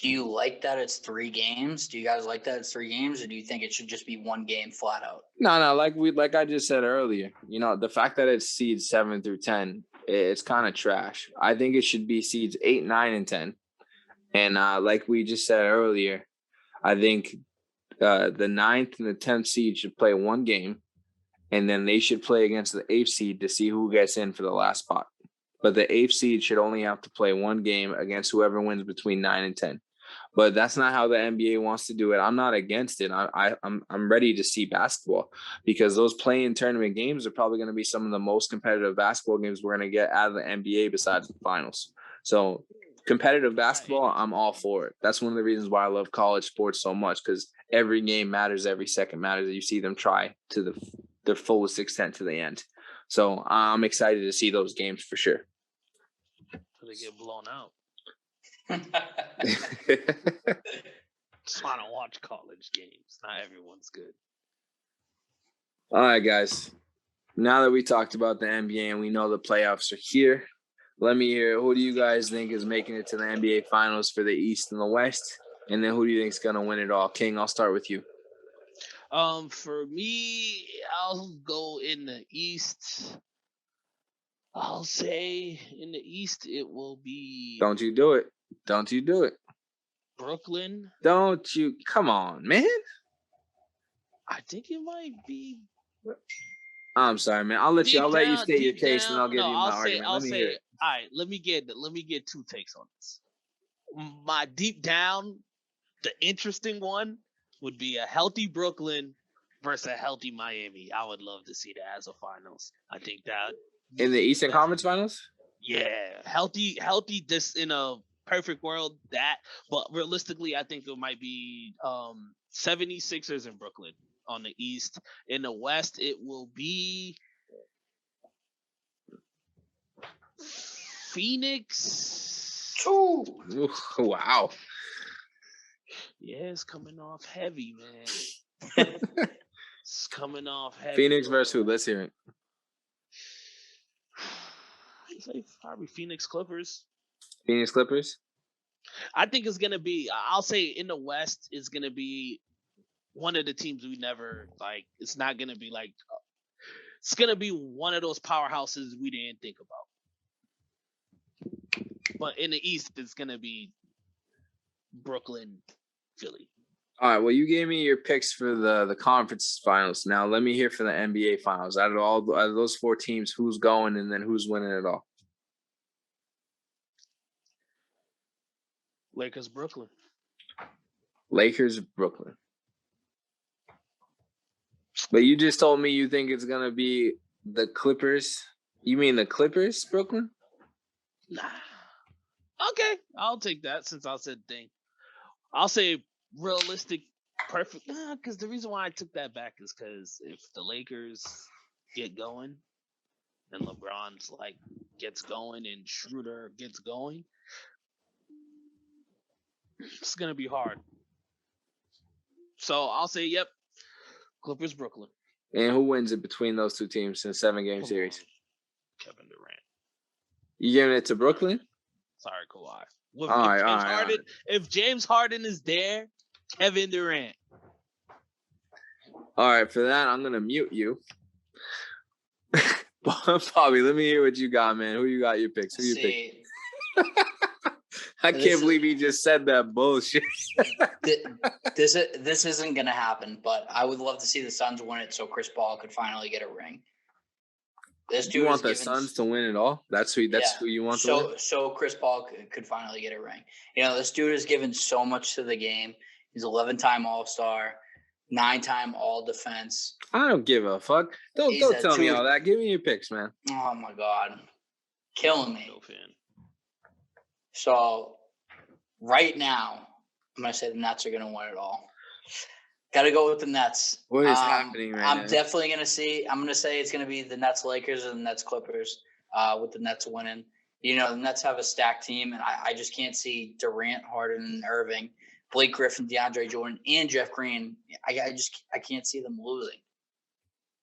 do you like that it's 3 games? Do you guys like that it's 3 games, or do you think it should just be 1 game flat out? No, like I just said earlier, the fact that it's seeds 7 through 10, it's kind of trash. I think it should be seeds 8, 9, and 10. And like we just said earlier, I think the 9th and the 10th seed should play 1 game, and then they should play against the 8th seed to see who gets in for the last spot. But the 8th seed should only have to play 1 game against whoever wins between 9 and 10. But that's not how the NBA wants to do it. I'm not against it. I'm ready to see basketball because those play-in tournament games are probably going to be some of the most competitive basketball games we're going to get out of the NBA besides the finals. So competitive basketball, I'm all for it. That's one of the reasons why I love college sports so much, because every game matters, every second matters. You see them try to the fullest extent to the end. So I'm excited to see those games for sure. So they get blown out. Just want to watch college games. Not everyone's good. All right, guys. Now that we talked about the NBA and we know the playoffs are here, let me hear, who do you guys think is making it to the NBA Finals for the East and the West? And then who do you think is going to win it all? King, I'll start with you. For me, I'll go in the East. I'll say in the East it will be. Don't you do it. Don't you do it. Brooklyn. Don't you. Come on, man. I think it might be. I'm sorry, man. I'll let you state your case and I'll give you my argument. I'll say, all right, let me get 2 takes on this. My deep down, the interesting one would be a healthy Brooklyn versus a healthy Miami. I would love to see that as a finals. I think that in the Eastern Conference Finals? Yeah. Healthy this in a perfect world, that, but realistically I think it might be 76ers in Brooklyn on the East. In the West, it will be Phoenix. Ooh, wow. Yeah, it's coming off heavy, man. It's coming off heavy. Phoenix versus who? Let's hear it. It's like probably Phoenix Clippers. Phoenix Clippers? I think it's going to be, I'll say in the West, it's going to be one of the teams we never, like, it's not going to be like, it's going to be one of those powerhouses we didn't think about. But in the East, it's going to be Brooklyn, Philly. All right, well, you gave me your picks for the conference finals. Now, let me hear for the NBA finals. Out of those 4 teams, who's going and then who's winning it all? Lakers, Brooklyn. Lakers, Brooklyn. But you just told me you think it's going to be the Clippers. You mean the Clippers, Brooklyn? Nah. Okay, I'll take that since I said thing. I'll say realistic, perfect. Nah, because the reason why I took that back is because if the Lakers get going and LeBron's like gets going and Schroeder gets going, it's gonna be hard. So I'll say, yep, Clippers, Brooklyn. And who wins it between those 2 teams in a 7-game series? Kevin Durant. You giving it to Brooklyn? Sorry, Kawhi. If James Harden is there, Kevin Durant. All right, for that, I'm gonna mute you. Bobby, let me hear what you got, man. Who you got your picks? Who you pick? I can't believe he just said that bullshit. This isn't gonna happen, but I would love to see the Suns win it so Chris Paul could finally get a ring. You want the Suns to win it all? That's who you want to win? So Chris Paul could finally get a ring. This dude has given so much to the game. He's 11-time All-Star, 9-time All-Defense. I don't give a fuck. Don't tell me all that. Give me your picks, man. Oh, my God. Killing me. No fan. So right now, I'm going to say the Nets are going to win it all. Got to go with the Nets. What is happening right I'm now? definitely going to see. I'm going to say it's going to be the Nets Lakers and the Nets Clippers with the Nets winning. You know, the Nets have a stacked team, and I just can't see Durant, Harden, and Irving, Blake Griffin, DeAndre Jordan, and Jeff Green. I can't see them losing.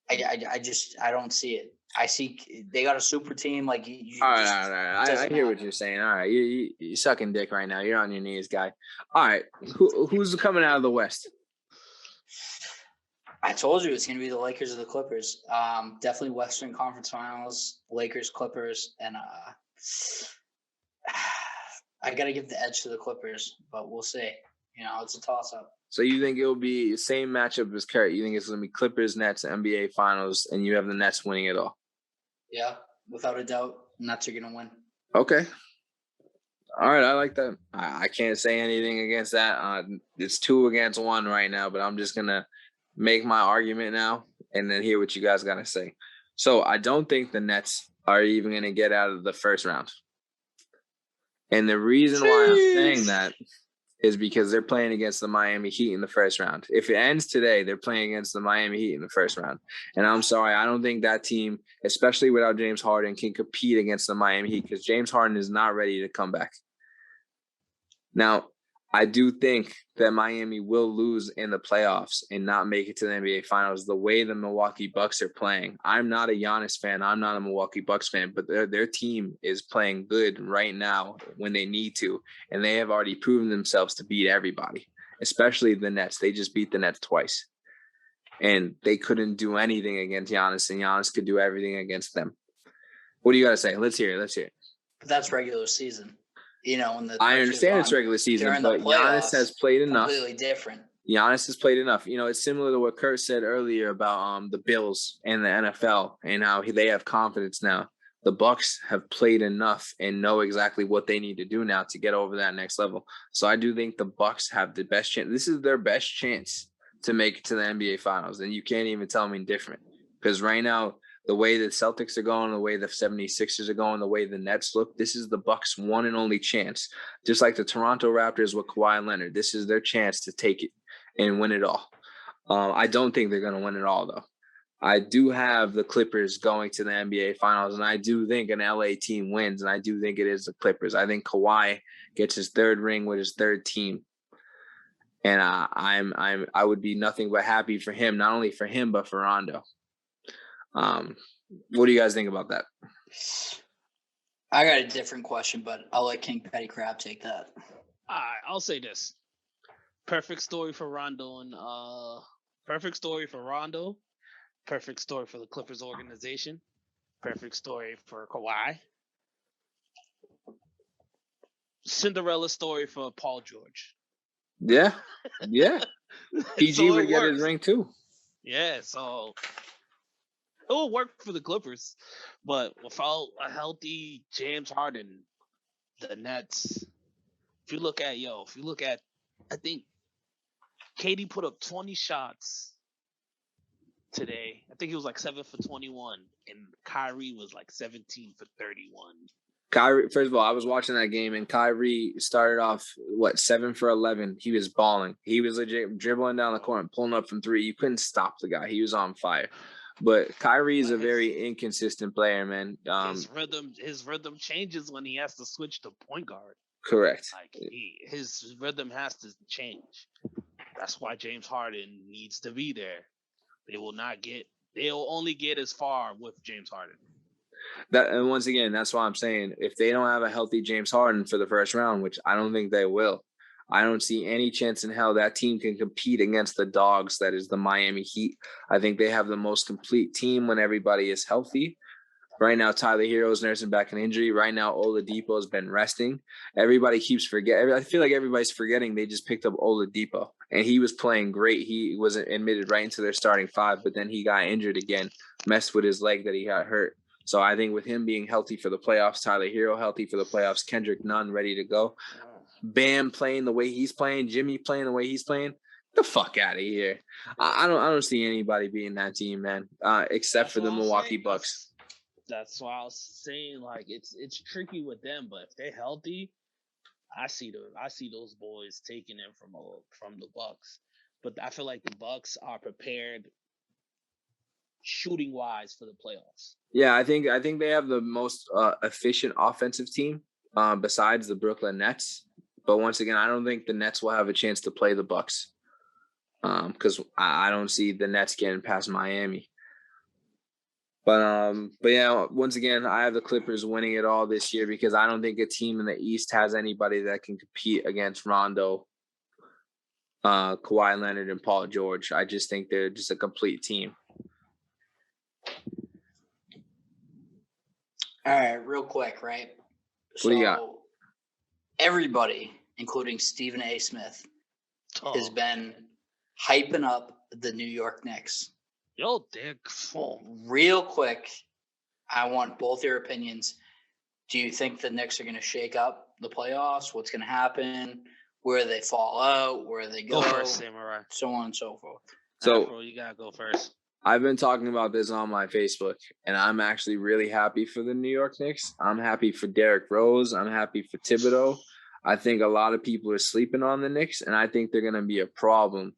I don't see it. I see they got a super team. Like All right. I hear what you're saying. All right, you sucking dick right now. You're on your knees, guy. All right, who's coming out of the West? I told you it's going to be the Lakers or the Clippers. Definitely Western Conference Finals, Lakers, Clippers, and I got to give the edge to the Clippers, but we'll see. You know, it's a toss-up. So you think it'll be the same matchup as Kurt? You think it's going to be Clippers, Nets, NBA Finals, and you have the Nets winning it all? Yeah, without a doubt, Nets are going to win. Okay. All right, I like that. I can't say anything against that. It's 2 against 1 right now, but I'm just going to make my argument now and then hear what you guys got to say. So I don't think the Nets are even going to get out of the first round. And the reason why I'm saying that is because they're playing against the Miami Heat in the first round. If it ends today, they're playing against the Miami Heat in the first round. And I'm sorry, I don't think that team, especially without James Harden, can compete against the Miami Heat because James Harden is not ready to come back. Now, I do think that Miami will lose in the playoffs and not make it to the NBA Finals the way the Milwaukee Bucks are playing. I'm not a Giannis fan. I'm not a Milwaukee Bucks fan, but their team is playing good right now when they need to, and they have already proven themselves to beat everybody, especially the Nets. They just beat the Nets twice, and they couldn't do anything against Giannis, and Giannis could do everything against them. What do you got to say? Let's hear it. But that's regular season. You know, I understand it's regular season, but Giannis has played enough. Completely different. Giannis has played enough. You know, it's similar to what Kurt said earlier about the Bills and the NFL and how they have confidence now. The Bucks have played enough and know exactly what they need to do now to get over that next level. So I do think the Bucks have the best chance. This is their best chance to make it to the NBA Finals, and you can't even tell me different because right now, the way the Celtics are going, the way the 76ers are going, the way the Nets look, this is the Bucks' one and only chance. Just like the Toronto Raptors with Kawhi Leonard, this is their chance to take it and win it all. I don't think they're going to win it all, though. I do have the Clippers going to the NBA Finals, and I do think an LA team wins, and I do think it is the Clippers. I think Kawhi gets his 3rd ring with his 3rd team, and I would be nothing but happy for him, not only for him but for Rondo. What do you guys think about that? I got a different question, but I'll let King Petty Crab take that. I'll say this. Perfect story for Rondo and perfect story for Rondo. Perfect story for the Clippers organization. Perfect story for Kawhi. Cinderella story for Paul George. Yeah. PG so would get his ring too. Yeah, so it will work for the Clippers, but without a healthy James Harden, the Nets. If you look at, I think KD put up 20 shots today. I think he was like 7 for 21, and Kyrie was like 17 for 31. Kyrie, first of all, I was watching that game, and Kyrie started off 7 for 11. He was balling. He was legit dribbling down the court and pulling up from 3. You couldn't stop the guy. He was on fire. But Kyrie is a very inconsistent player, man. His rhythm changes when he has to switch to point guard. Correct. Like his rhythm has to change. That's why James Harden needs to be there. They'll only get as far with James Harden. And once again, that's why I'm saying if they don't have a healthy James Harden for the first round, which I don't think they will, I don't see any chance in hell that team can compete against the dogs that is the Miami Heat. I think they have the most complete team when everybody is healthy. Right now, Tyler Hero's nursing back an injury. Right now, Oladipo has been resting. Everybody keeps forgetting. I feel like everybody's forgetting they just picked up Oladipo, and he was playing great. He was admitted right into their starting 5, but then he got injured again, messed with his leg that he got hurt. So I think with him being healthy for the playoffs, Tyler Hero healthy for the playoffs, Kendrick Nunn ready to go, Bam playing the way he's playing, Jimmy playing the way he's playing, get the fuck out of here. I don't see anybody beating that team, man, except for the Milwaukee Bucks. That's why I was saying, like, it's tricky with them, but if they're healthy, I see those boys taking it from the Bucks, but I feel like the Bucks are prepared shooting wise for the playoffs. Yeah, I think they have the most efficient offensive team besides the Brooklyn Nets. But once again, I don't think the Nets will have a chance to play the Bucks because I don't see the Nets getting past Miami. But yeah, once again, I have the Clippers winning it all this year because I don't think a team in the East has anybody that can compete against Rondo, Kawhi Leonard, and Paul George. I just think they're just a complete team. All right, real quick, right? What do you got? Everybody, including Stephen A. Smith, has been hyping up the New York Knicks. Yo, Dick. Real quick, I want both your opinions. Do you think the Knicks are going to shake up the playoffs? What's going to happen? Where they fall out? Where they go? Go first, Samurai. So on and so forth. So Afro, you gotta go first. I've been talking about this on my Facebook, and I'm actually really happy for the New York Knicks. I'm happy for Derrick Rose. I'm happy for Thibodeau. I think a lot of people are sleeping on the Knicks, and I think they're going to be a problem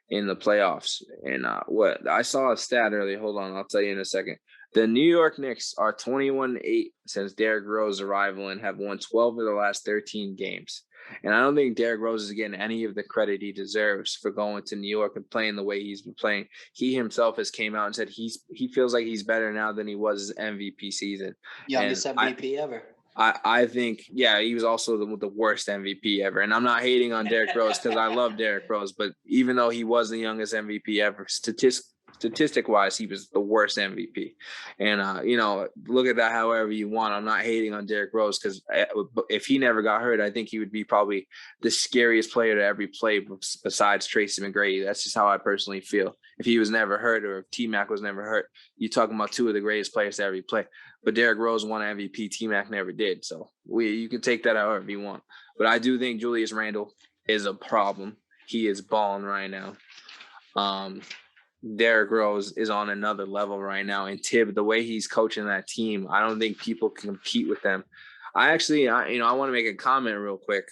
in the playoffs. And what I saw a stat earlier. Hold on, I'll tell you in a second. The New York Knicks are 21-8 since Derrick Rose's arrival and have won 12 of the last 13 games. And I don't think Derrick Rose is getting any of the credit he deserves for going to New York and playing the way he's been playing. He himself has came out and said he feels like he's better now than he was his MVP season. Youngest MVP ever. I think, yeah, he was also the worst MVP ever. And I'm not hating on Derrick Rose because I love Derrick Rose, but even though he was the youngest MVP ever, statistic-wise, he was the worst MVP. And, look at that however you want. I'm not hating on Derrick Rose because if he never got hurt, I think he would be probably the scariest player to ever play besides Tracy McGrady. That's just how I personally feel. If he was never hurt or if T-Mac was never hurt, you're talking about two of the greatest players to ever play. But Derrick Rose won MVP, T-Mac never did. So you can take that however you want. But I do think Julius Randle is a problem. He is balling right now. Derrick Rose is on another level right now. And the way he's coaching that team, I don't think people can compete with them. I want to make a comment real quick.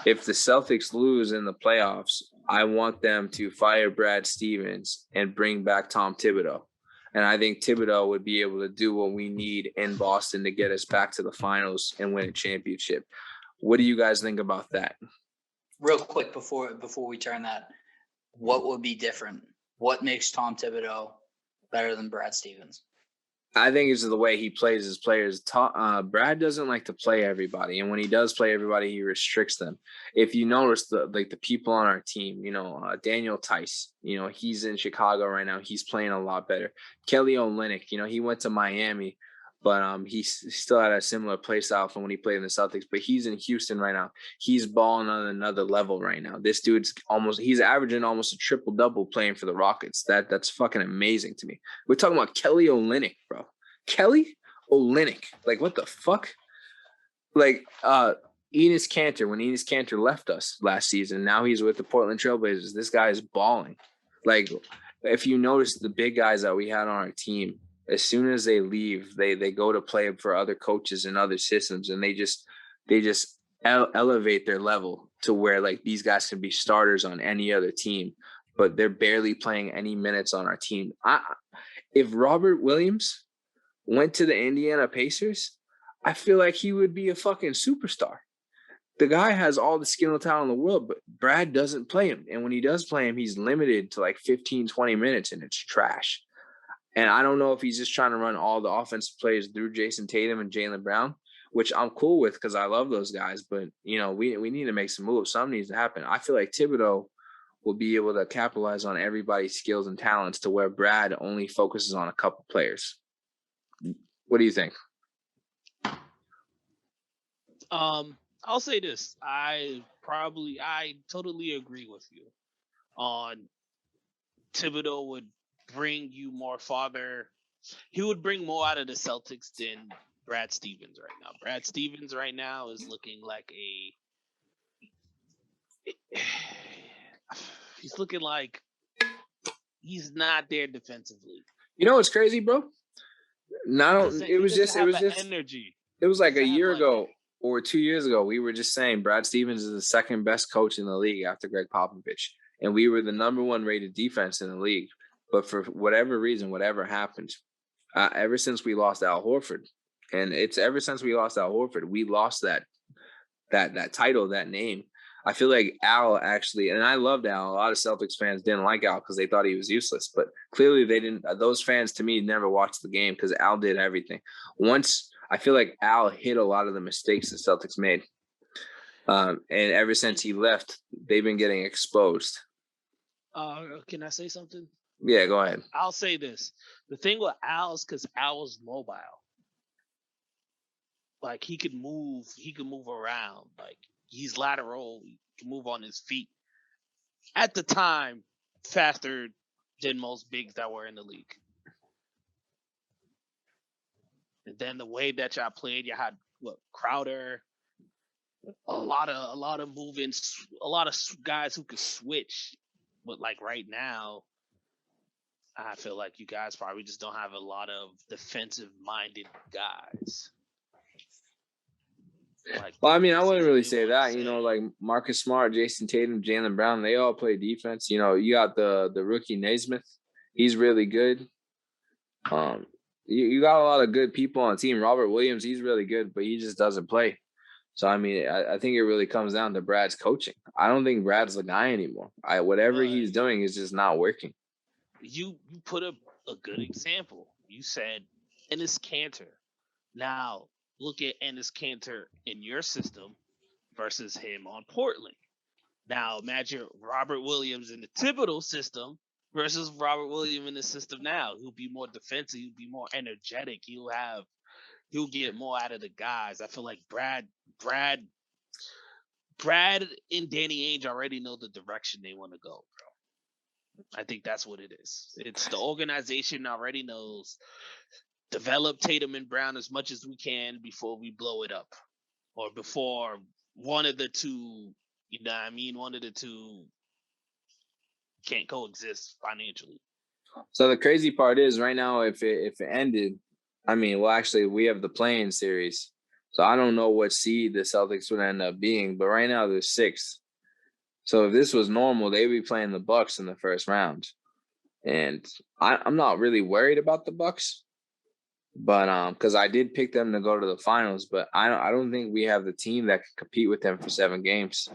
If the Celtics lose in the playoffs, I want them to fire Brad Stevens and bring back Tom Thibodeau. And I think Thibodeau would be able to do what we need in Boston to get us back to the finals and win a championship. What do you guys think about that? Real quick before we turn that, what would be different? What makes Tom Thibodeau better than Brad Stevens? I think it's the way he plays his players. Brad doesn't like to play everybody, and when he does play everybody, he restricts them. If you notice the people on our team, Daniel Tice, he's in Chicago right now. He's playing a lot better. Kelly Olynyk, he went to Miami, but he still had a similar play style from when he played in the Celtics. But he's in Houston right now. He's balling on another level right now. This dude's he's averaging almost a triple-double playing for the Rockets. That's fucking amazing to me. We're talking about Kelly Olynyk, bro. Kelly Olynyk. Like, what the fuck? Like, Enes Kanter, when Enes Kanter left us last season, now he's with the Portland Trailblazers. This guy is balling. Like, if you notice the big guys that we had on our team, as soon as they leave, they go to play for other coaches and other systems, and they just elevate their level to where like these guys can be starters on any other team, but they're barely playing any minutes on our team. If Robert Williams went to the Indiana Pacers, I feel like he would be a fucking superstar. The guy has all the skill and talent in the world, but Brad doesn't play him. And when he does play him, he's limited to like 15, 20 minutes, and it's trash. And I don't know if he's just trying to run all the offensive plays through Jason Tatum and Jaylen Brown, which I'm cool with because I love those guys. But, we need to make some moves. Something needs to happen. I feel like Thibodeau will be able to capitalize on everybody's skills and talents to where Brad only focuses on a couple players. What do you think? I'll say this. I totally agree with you on Thibodeau would bring you more farther. He would bring more out of the Celtics than Brad Stevens right now. Brad Stevens right now is looking like he's looking like he's not there defensively. You know what's crazy, bro? It was just energy. It was like a year ago or 2 years ago, we were just saying Brad Stevens is the second best coach in the league after Greg Popovich, and we were the number one rated defense in the league. But for whatever reason, whatever happened, ever since we lost Al Horford, and it's ever since we lost Al Horford, we lost that title, that name. I feel like Al actually, and I loved Al. A lot of Celtics fans didn't like Al because they thought he was useless. But clearly they didn't. Those fans, to me, never watched the game because Al did everything. Once, I feel like Al hit a lot of the mistakes the Celtics made. And ever since he left, they've been getting exposed. Can I say something? Yeah, go ahead. I'll say this. The thing with Al is because Al was mobile. Like he could move around. Like he's lateral, he can move on his feet. At the time, faster than most bigs that were in the league. And then the way that y'all played, you had Crowder, a lot of movements, a lot of guys who could switch. But like right now, I feel like you guys probably just don't have a lot of defensive-minded guys. Like, well, I mean, I wouldn't really say that. You know, like Marcus Smart, Jason Tatum, Jaylen Brown, they all play defense. You know, you got the rookie Naismith. He's really good. You got a lot of good people on the team. Robert Williams, he's really good, but he just doesn't play. So, I mean, I think it really comes down to Brad's coaching. I don't think Brad's the guy anymore. Whatever he's doing is just not working. You put a good example. You said Enes Kanter. Now, look at Enes Kanter in your system versus him on Portland. Now, imagine Robert Williams in the Thibodeau system versus Robert Williams in the system now. He'll be more defensive. He'll be more energetic. He'll get more out of the guys. I feel like Brad and Danny Ainge already know the direction they want to go, bro. I think that's what it is. It's the organization already knows. Develop Tatum and Brown as much as we can before we blow it up, or before one of the two. You know what I mean? One of the two can't coexist financially. So the crazy part is right now, if it ended, I mean, well, actually, we have the play-in series, so I don't know what seed the Celtics would end up being, but right now they're 6th. So if this was normal, they'd be playing the Bucks in the first round, and I'm not really worried about the Bucks, but because I did pick them to go to the finals, but I don't think we have the team that can compete with them for 7 games.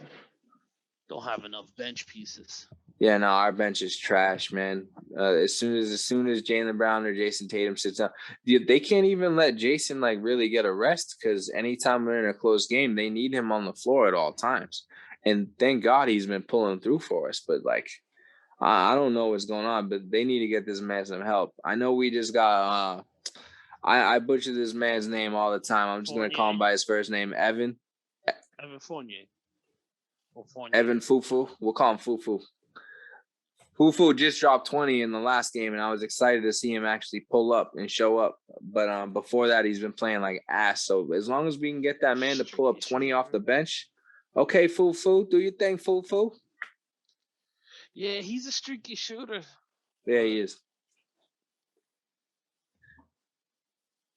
Don't have enough bench pieces. Yeah, no, our bench is trash, man. As soon as Jaylen Brown or Jason Tatum sits down, they can't even let Jason like really get a rest because anytime we're in a close game, they need him on the floor at all times. And thank God he's been pulling through for us. But like, I don't know what's going on, but they need to get this man some help. I know we just got. I butcher this man's name all the time. I'm just gonna call him by his first name, Evan. Evan Fournier. Evan Fufu. We'll call him Fufu. Fufu just dropped 20 in the last game, and I was excited to see him actually pull up and show up. But before that, he's been playing like ass. So as long as we can get that man to pull up 20 off the bench, okay, Fufu, do your thing, Fufu. Yeah, he's a streaky shooter. Yeah, he is.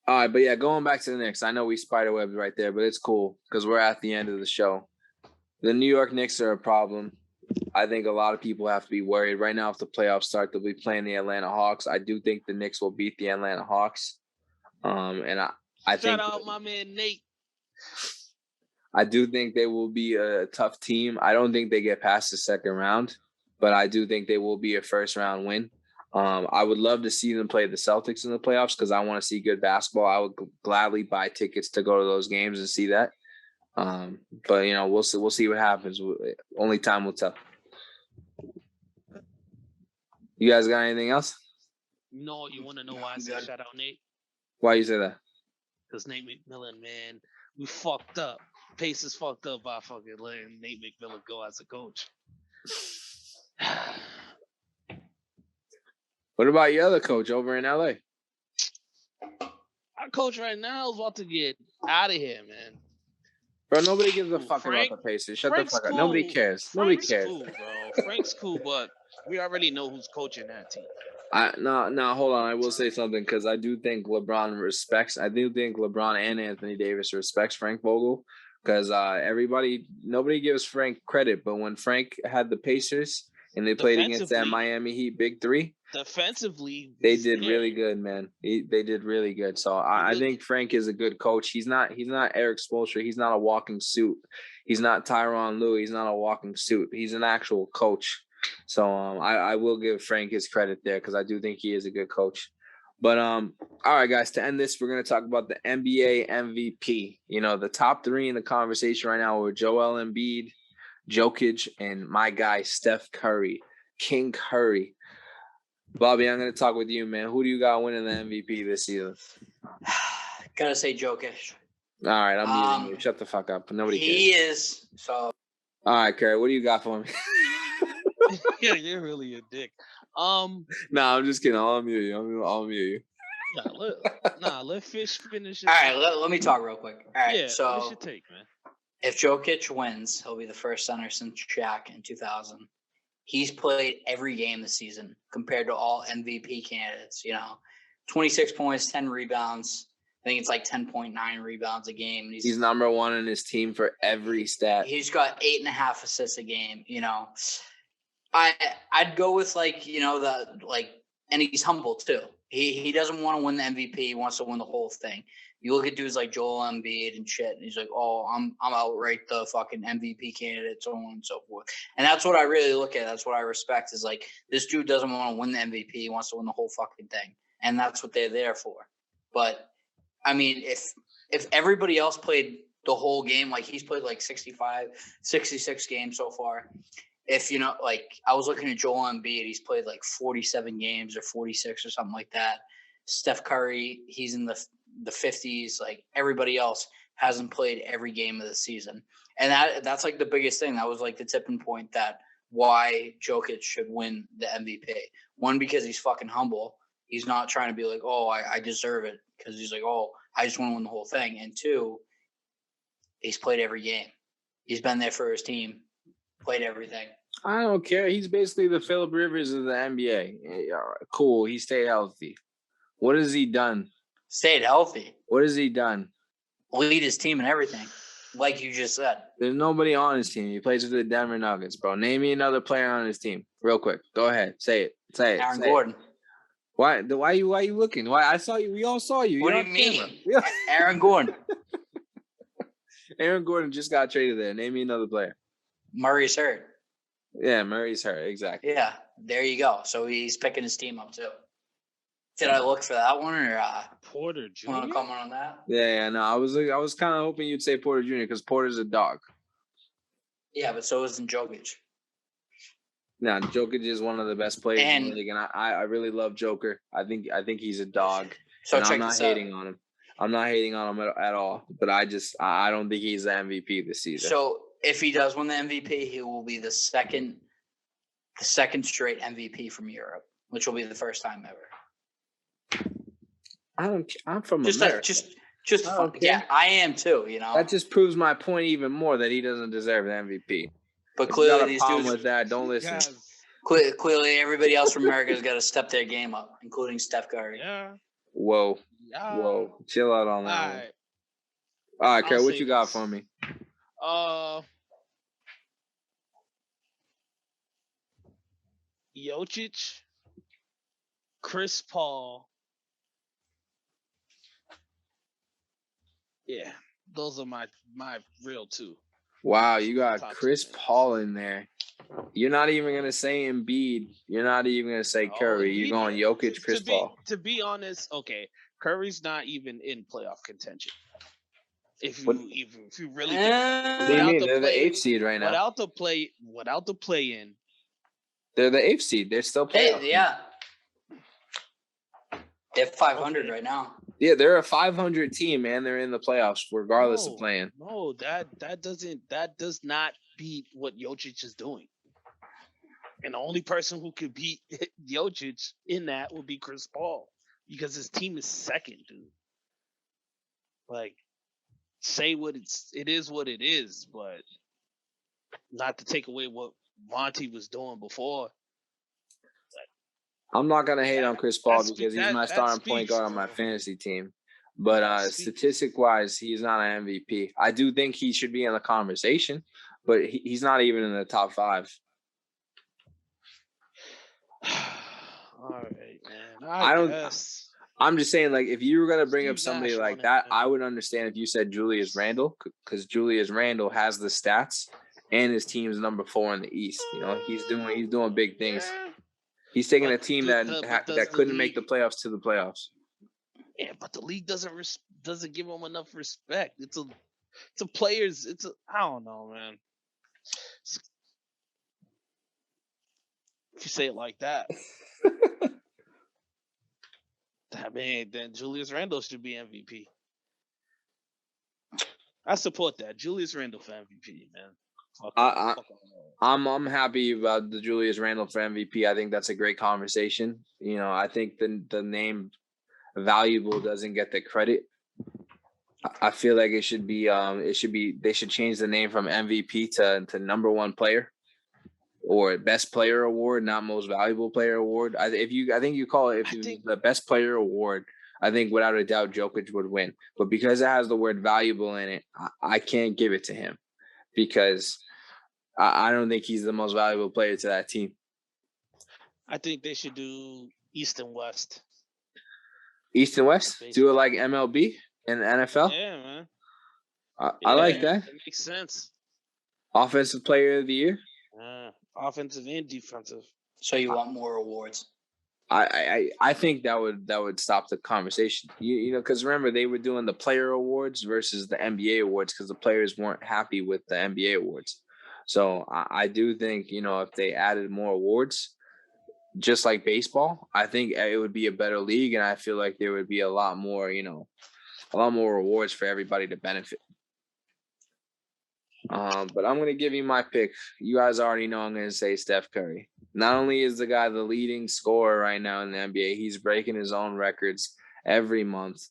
All right, but yeah, going back to the Knicks. I know we spiderwebbed right there, but it's cool because we're at the end of the show. The New York Knicks are a problem. I think a lot of people have to be worried. Right now, if the playoffs start, they'll be playing the Atlanta Hawks. I do think the Knicks will beat the Atlanta Hawks. And I think shout out my man Nate. I do think they will be a tough team. I don't think they get past the second round, but I do think they will be a first round win. I would love to see them play the Celtics in the playoffs because I want to see good basketball. I would gladly buy tickets to go to those games and see that. But you know, we'll see what happens. Only time will tell. You guys got anything else? No, you want to know why I said shout out Nate? Why you say that? Because Nate McMillan, man, we fucked up. Pacers fucked up by fucking letting Nate McMillan go as a coach. What about your other coach over in LA? Our coach right now is about to get out of here, man. Bro, nobody gives a fuck about the Pacers. Shut the fuck up. Nobody cares. Nobody cares. Cool, bro. Frank's cool, but we already know who's coaching that team. Hold on. I will say something because I do think LeBron and Anthony Davis respects Frank Vogel because nobody gives Frank credit, but when Frank had the Pacers and they played against that Miami Heat Big Three, defensively, they did really good, man. They did really good. So I think Frank is a good coach. He's not Eric Spoelstra. He's not a walking suit. He's not Tyronn Lue. He's not a walking suit. He's an actual coach. So I will give Frank his credit there because I do think he is a good coach. But all right, guys, to end this, we're going to talk about the NBA MVP. You know, the top three in the conversation right now were Joel Embiid, Jokic, and my guy Steph Curry, King Curry. Bobby, I'm going to talk with you, man. Who do you got winning the MVP this season? Gotta say Jokic. All right, I'm muting you. Shut the fuck up. Nobody cares. He is. So. All right, Curry, what do you got for me? Yeah, you're really a dick. I'm just kidding. I'll mute you. I'll mute you. Let Fish finish. All right, let me talk real quick. All right, yeah, so what's your take, man? If Jokic wins, he'll be the first center since Shaq in 2000. He's played every game this season compared to all MVP candidates. 26 points, 10 rebounds. I think it's like 10.9 rebounds a game. He's number one in his team for every stat. He's got 8.5 assists a game. I'd go with and he's humble too. He doesn't want to win the MVP. He wants to win the whole thing. You look at dudes like Joel Embiid and shit, and he's like, "Oh, I'm outright the fucking MVP candidate, so on and so forth." And that's what I really look at. That's what I respect. Is like this dude doesn't want to win the MVP. He wants to win the whole fucking thing, and that's what they're there for. But I mean, if everybody else played the whole game, like he's played like 65, 66 games so far. If I was looking at Joel Embiid, he's played like 47 games or 46 or something like that. Steph Curry, he's in the 50s. Like everybody else hasn't played every game of the season, and that's like the biggest thing. That was like the tipping point that why Jokic should win the MVP. One, because he's fucking humble. He's not trying to be like, oh, I deserve it, because he's like, oh, I just want to win the whole thing. And two, he's played every game. He's been there for his team, played everything. I don't care. He's basically the Phillip Rivers of the NBA. Yeah, cool. He stayed healthy. What has he done? Stayed healthy. What has he done? Lead his team and everything, like you just said. There's nobody on his team. He plays for the Denver Nuggets, bro. Name me another player on his team, real quick. Go ahead, say it. Aaron Gordon. Why are you looking? Why I saw you? We all saw you. What do you mean? Aaron Gordon. Aaron Gordon just got traded there. Name me another player. Murray's hurt. Yeah, Murray's hurt. Exactly. Yeah, there you go. So he's picking his team up too. Did I look for that one or Porter Jr.? Want to comment on that? Yeah. No, I was kind of hoping you'd say Porter Jr. because Porter's a dog. Yeah, but so isn't Jokic. No, Jokic is one of the best players in the league, and I really love Joker. I think he's a dog. So and I'm not hating on him. I'm not hating on him at all. But I don't think he's the MVP this season. So if he does win the MVP, he will be the second straight MVP from Europe, which will be the first time ever. I'm from America. Just fun. Yeah, I am too. That just proves my point even more that he doesn't deserve the MVP. But clearly, these dudes with that. Don't listen. Clearly, everybody else from America has got to step their game up, including Steph Curry. Yeah. Whoa. Chill out on that. All right, Kerr, what you got for me? Jokic, Chris Paul. Yeah, those are my real two. Wow, you got Chris Paul in there. You're not even going to say Embiid. You're not even going to say Curry. You're going Jokic, Chris Paul. To be honest, okay, Curry's not even in playoff contention. If you really what do you mean? They're the 8th seed right now. Without the play in. They're the 8th seed. They're still playing. Yeah. They're 500 right now. Yeah, they're a 500 team, man. They're in the playoffs regardless of playing. No, that does not beat what Jokic is doing. And the only person who could beat Jokic in that would be Chris Paul, because his team is second, dude. Like, say it is what it is, but not to take away what Monty was doing before. I'm not gonna hate on Chris Paul because he's my starting point guard on my bro. fantasy team. But statistic wise, he's not an MVP. I do think he should be in the conversation, but he's not even in the top 5. All right, man. I don't. guess. I'm just saying, like, if you were gonna bring up Steve somebody Nash like won it, that, man. I would understand if you said Julius Randle, because Julius Randle has the stats and his team's number 4 in the East. You know, he's doing big things. Yeah. He's taking But a team does that the couldn't make league- the playoffs to the playoffs. Yeah, but the league doesn't give him enough respect. It's a players. I don't know, man. If you say it like that, then Julius Randle should be MVP. I support that. Julius Randle for MVP, man. I'm happy about the Julius Randle for MVP. I think that's a great conversation. You know, I think the name valuable doesn't get the credit. I feel like they should change the name from MVP to number 1 player or best player award, not most valuable player award. I think you call it the best player award. I think without a doubt Jokic would win, but because it has the word valuable in it, I can't give it to him because I don't think he's the most valuable player to that team. I think they should do East and West. East and West? Do it like MLB and NFL? Yeah, man. I like that. It makes sense. Offensive player of the year? Offensive and defensive. So you want more awards? I think that would stop the conversation. You know, because remember they were doing the player awards versus the NBA awards because the players weren't happy with the NBA awards. So I do think, you know, if they added more awards, just like baseball, I think it would be a better league, and I feel like there would be a lot more rewards for everybody to benefit. But I'm gonna give you my pick. You guys already know I'm gonna say Steph Curry. Not only is the guy the leading scorer right now in the NBA, he's breaking his own records every month.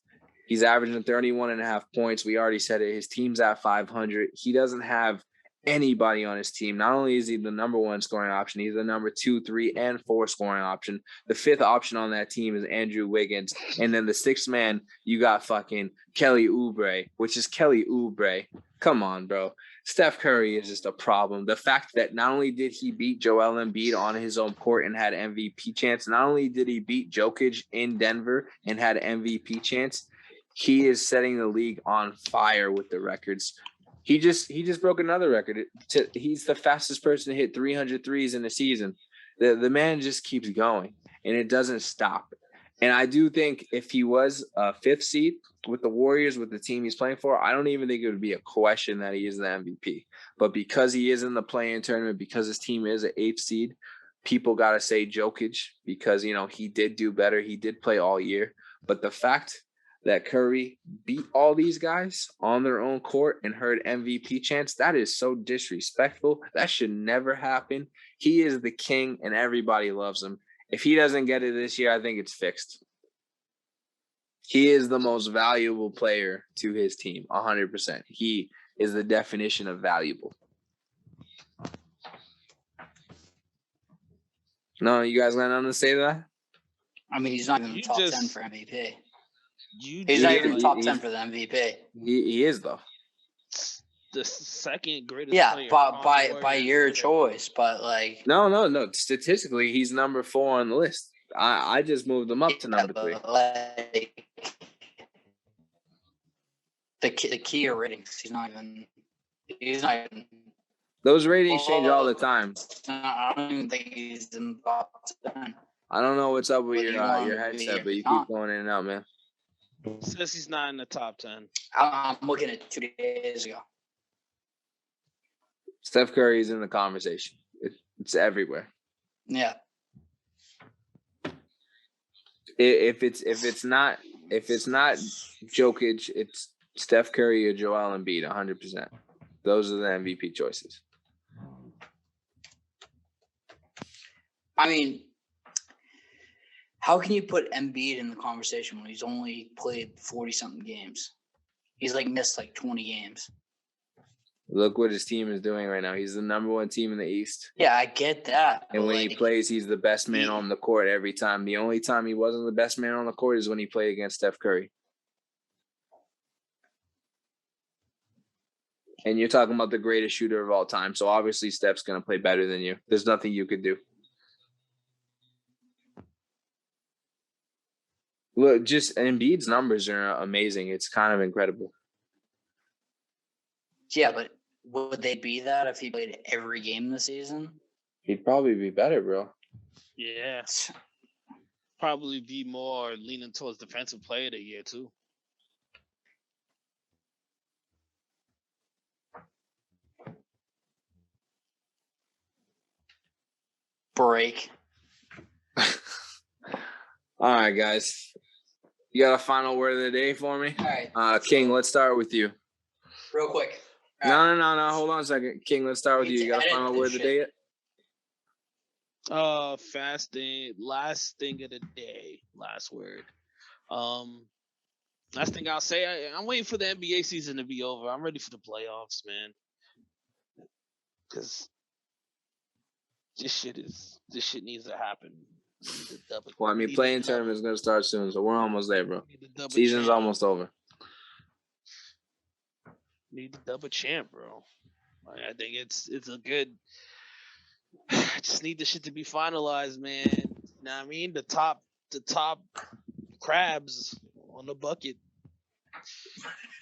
He's averaging 31.5 points. We already said it. His team's at 500. He doesn't have anybody on his team. Not only is he the number 1 scoring option, he's the number 2, 3, and 4 scoring option. The 5th option on that team is Andrew Wiggins. And then the 6th man, you got fucking Kelly Oubre, which is Kelly Oubre. Come on, bro. Steph Curry is just a problem. The fact that not only did he beat Joel Embiid on his own court and had MVP chance, not only did he beat Jokic in Denver and had MVP chance, he is setting the league on fire with the records. He just broke another record. He's the fastest person to hit 300 threes in a season. The man just keeps going, and it doesn't stop. And I do think if he was a 5th seed with the Warriors, with the team he's playing for, I don't even think it would be a question that he is the MVP. But because he is in the play-in tournament, because his team is an 8th seed, people got to say Jokic because, you know, he did do better. He did play all year. But the fact that Curry beat all these guys on their own court and heard MVP chants, that is so disrespectful. That should never happen. He is the king and everybody loves him. If he doesn't get it this year, I think it's fixed. He is the most valuable player to his team, 100%. He is the definition of valuable. No, you guys got nothing to say to that? I mean, he's not even in the top 10 for MVP. He's He's not even top 10 for the MVP. He is, though. The second greatest player. Yeah, by your choice, but like no. Statistically, he's number 4 on the list. I just moved him up to number 3. Like, the key are ratings. He's not even. Those ratings change all the time. I don't even think he's in the top 10. I don't know what's up with your headset, but you keep going in and out, man. Says he's not in the top 10. I'm looking at 2 days ago. Steph Curry is in the conversation. It's everywhere. Yeah. If it's not Jokic, it's Steph Curry or Joel Embiid, 100%. Those are the MVP choices. I mean, how can you put Embiid in the conversation when he's only played 40-something games? He's like missed like 20 games. Look what his team is doing right now. He's the number one team in the East. Yeah, I get that. And when he plays, he's the best man on the court every time. The only time he wasn't the best man on the court is when he played against Steph Curry. And you're talking about the greatest shooter of all time. So obviously Steph's going to play better than you. There's nothing you could do. Look, just Embiid's numbers are amazing. It's kind of incredible. Yeah, but would they be that if he played every game this season? He'd probably be better, bro. Yeah. Probably be more leaning towards defensive player of the year, too. Break. All right, guys. You got a final word of the day for me? All right. King, let's start with you. Real quick. No. Hold on a second. King, let's start with you. You got a final word of the day yet? Fasting. Last thing of the day. Last word. Last thing I'll say, I'm waiting for the NBA season to be over. I'm ready for the playoffs, man. Because this shit needs to happen. Well, I mean, playing tournament is going to start soon, so we're almost there, bro. Season's almost over. Need the double champ, bro. I think it's a good. I just need the shit to be finalized, man. You know what I mean? The top crabs on the bucket.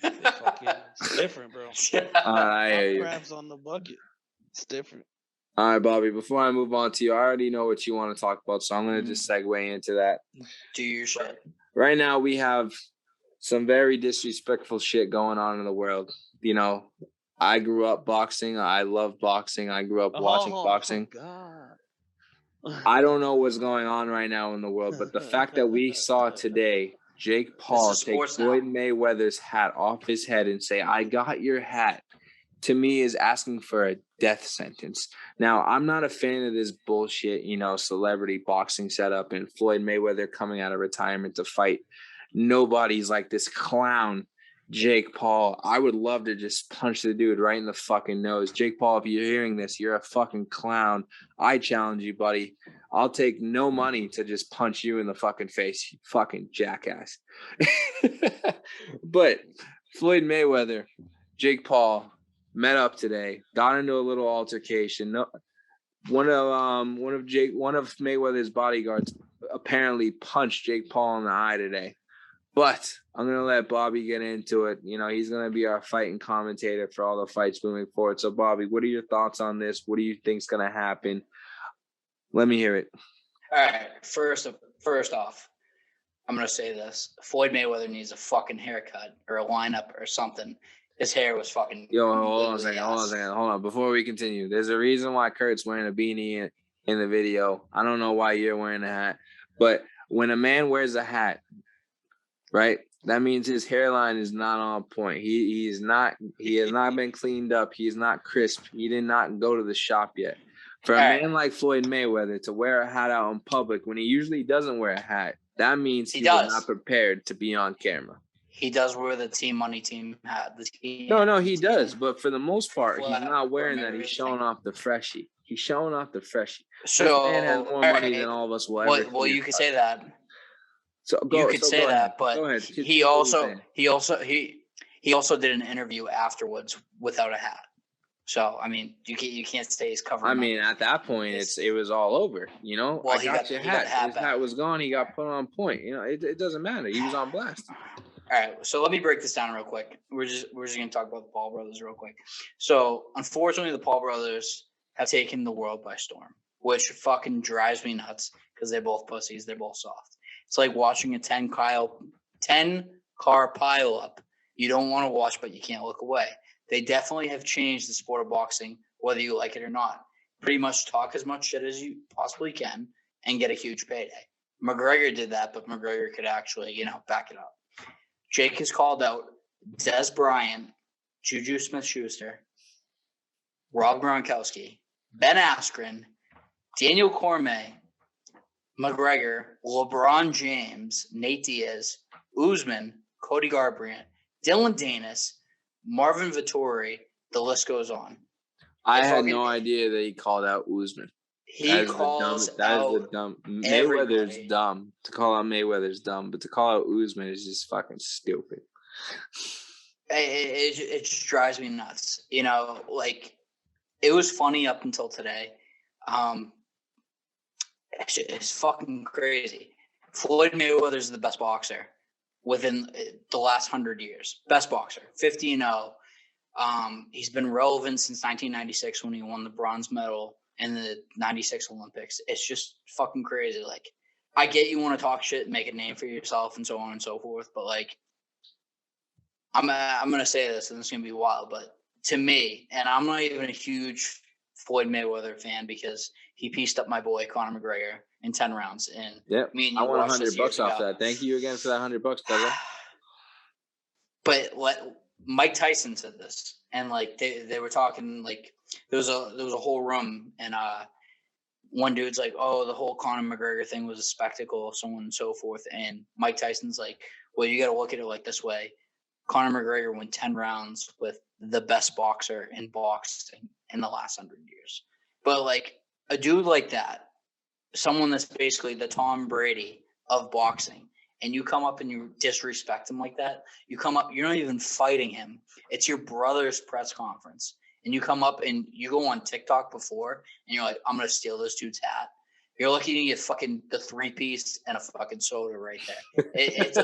It's different, bro. I hear you. Crabs on the bucket. It's different. All right, Bobby, before I move on to you, I already know what you want to talk about, so I'm going to just segue into that. Do your shit. Right now, we have some very disrespectful shit going on in the world. You know, I grew up boxing. I love boxing. I grew up watching boxing. God. I don't know what's going on right now in the world, but the fact that we saw today Jake Paul take Floyd Mayweather's hat off his head and say, "I got your hat," to me is asking for a death sentence. Now, I'm not a fan of this bullshit, celebrity boxing setup and Floyd Mayweather coming out of retirement to fight. Nobody's like this clown, Jake Paul. I would love to just punch the dude right in the fucking nose. Jake Paul, if you're hearing this, you're a fucking clown. I challenge you, buddy. I'll take no money to just punch you in the fucking face, you fucking jackass. But Floyd Mayweather, Jake Paul, met up today, got into a little altercation. One of Mayweather's bodyguards apparently punched Jake Paul in the eye today. But I'm gonna let Bobby get into it. He's gonna be our fighting commentator for all the fights moving forward. So, Bobby, what are your thoughts on this? What do you think's gonna happen? Let me hear it. All right. First off, I'm gonna say this: Floyd Mayweather needs a fucking haircut or a lineup or something. His hair was fucking. Yo, hold on a second. Hold on. Before we continue, there's a reason why Kurt's wearing a beanie in the video. I don't know why you're wearing a hat, but when a man wears a hat, right, that means his hairline is not on point. He has not been cleaned up. He is not crisp. He did not go to the shop yet. For a man like Floyd Mayweather to wear a hat out in public when he usually doesn't wear a hat, that means he was not prepared to be on camera. He does wear the Team Money Team hat. No, he does. But for the most part, he's not wearing that. He's showing off the freshie. So this man has more money than all of us will ever. Well, you could say that. So you could say that, but go ahead. he also did an interview afterwards without a hat. So I mean, you can't say he's covering. I mean, at that point, it was all over. Well, I got your hat. His hat was gone. He got put on point. It doesn't matter. He was on blast. All right, so let me break this down real quick. We're just gonna talk about the Paul brothers real quick. So unfortunately, the Paul brothers have taken the world by storm, which fucking drives me nuts because they're both pussies. They're both soft. It's like watching a 10-car pile up. You don't want to watch, but you can't look away. They definitely have changed the sport of boxing, whether you like it or not. Pretty much talk as much shit as you possibly can and get a huge payday. McGregor did that, but McGregor could actually, back it up. Jake has called out Des Bryant, Juju Smith-Schuster, Rob Gronkowski, Ben Askren, Daniel Cormier, McGregor, LeBron James, Nate Diaz, Usman, Cody Garbrandt, Dylan Danis, Marvin Vittori, the list goes on. I had no idea that he called out Usman. He calls out Mayweather's everybody. dumb. To call out Mayweather's dumb, but to call out Usman is just fucking stupid. It just drives me nuts. You know, like, it was funny up until today. It's fucking crazy. Floyd Mayweather's the best boxer within the last 100 years. Best boxer, 50-0. He's been relevant since 1996 when he won the bronze medal in the 96 Olympics. It's just fucking crazy. Like, I get you want to talk shit and make a name for yourself and so on and so forth, but like, I'm gonna say this, and it's gonna be wild, but to me, and I'm not even a huge Floyd Mayweather fan because he pieced up my boy Conor McGregor in 10 rounds. And me and you I won watched this $100 off ago. that. Thank you again for that $100, brother. But Mike Tyson said this, and like they were talking, like there was a whole room, and one dude's like, oh, the whole Conor McGregor thing was a spectacle, so on and so forth, and Mike Tyson's like, well, you got to look at it like this way. Conor McGregor won 10 rounds with the best boxer in boxing in the last 100 years. But like a dude like that, someone that's basically the Tom Brady of boxing, and you come up and you disrespect him like that, you come up, you're not even fighting him. It's your brother's press conference. And you come up and you go on TikTok before, and you're like, I'm going to steal this dude's hat. You're lucky to get fucking the 3-piece and a fucking soda right there. It's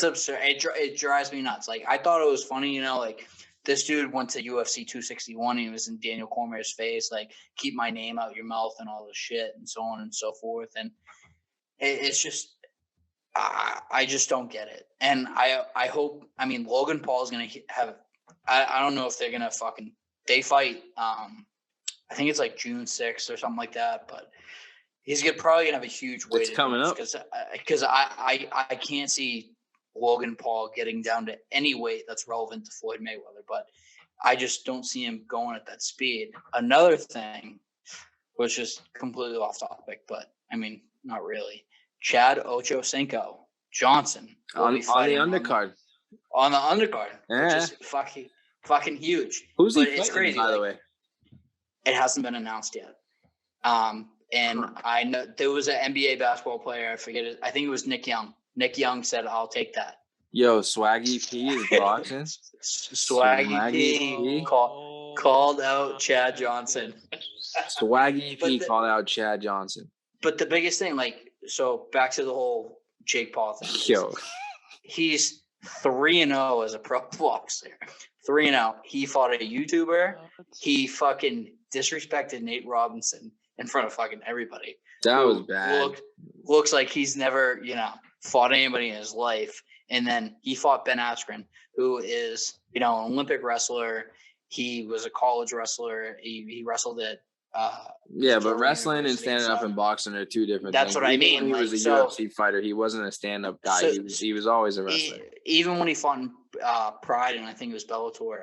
absurd. It drives me nuts. Like, I thought it was funny, you know, like this dude went to UFC 261 and he was in Daniel Cormier's face, like, keep my name out your mouth and all this shit and so on and so forth. And it's just, I just don't get it. And I hope, I mean, Logan Paul is going to have, I don't know if they're going to fucking, they fight, I think it's like June 6th or something like that, but he's probably gonna have a huge weight. It's coming up because I can't see Logan Paul getting down to any weight that's relevant to Floyd Mayweather, but I just don't see him going at that speed. Another thing, which is completely off topic, but I mean not really. Chad Ochocinco Johnson on the undercard. On the undercard, yeah. Which is fucking huge. Who's he fighting, crazy, by the way? It hasn't been announced yet. And I know there was an NBA basketball player. I forget it. I think it was Nick Young. Nick Young said, I'll take that. Yo, Swaggy P is boxing. Swaggy P called out Chad Johnson. Swaggy P called out Chad Johnson. But the biggest thing, like, so back to the whole Jake Paul thing. Yo. He's 3-0 as a pro boxer. 3-0. He fought a YouTuber. He fucking disrespected Nate Robinson in front of fucking everybody. That was bad. Looks like he's never, fought anybody in his life. And then he fought Ben Askren, who is, an Olympic wrestler. He was a college wrestler. He wrestled at but wrestling and standing up and boxing are two different things. That's what I mean. When he was a UFC fighter, he wasn't a stand-up guy. He was always a wrestler. Even when he fought in Pride, and I think it was Bellator,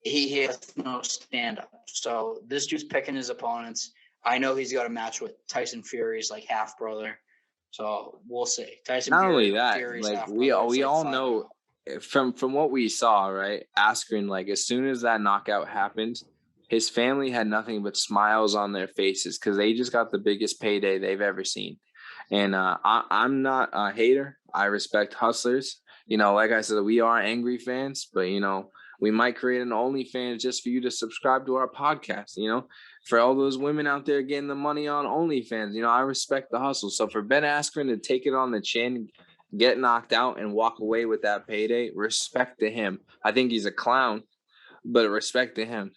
he has no stand-up. So this dude's picking his opponents. I know he's got a match with Tyson Fury's like half brother. So we'll see. Tyson Not Fury, only that, Fury's like we all know from what we saw, right? Askren, like as soon as that knockout happened, his family had nothing but smiles on their faces because they just got the biggest payday they've ever seen. And I'm not a hater. I respect hustlers. Like I said, we are angry fans, but we might create an OnlyFans just for you to subscribe to our podcast. For all those women out there getting the money on OnlyFans, I respect the hustle. So for Ben Askren to take it on the chin, get knocked out, and walk away with that payday, respect to him. I think he's a clown, but respect to him.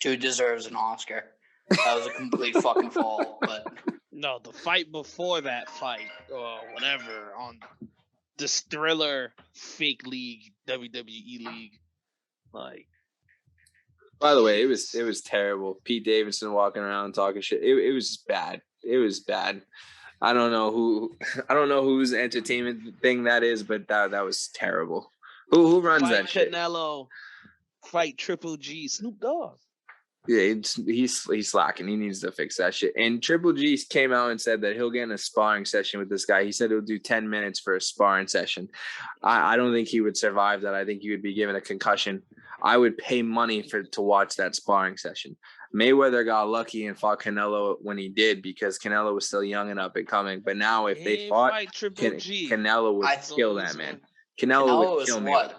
Dude deserves an Oscar. That was a complete fucking fall. But no, the fight before that fight, or whatever, on this Thriller fake league, WWE league, like. By the way, it was terrible. Pete Davidson walking around talking shit. It was just bad. It was bad. I don't know whose entertainment thing that is, but that was terrible. Who runs fight that shit? Canelo, fight Triple G, Snoop Dogg. Yeah, he's slacking. He needs to fix that shit. And Triple G came out and said that he'll get in a sparring session with this guy. He said he'll do 10 minutes for a sparring session. I don't think he would survive that. I think he would be given a concussion. I would pay money to watch that sparring session. Mayweather got lucky and fought Canelo when he did because Canelo was still young and up and coming. But now if they fought, Canelo would kill that man. Canelo would kill Mayweather.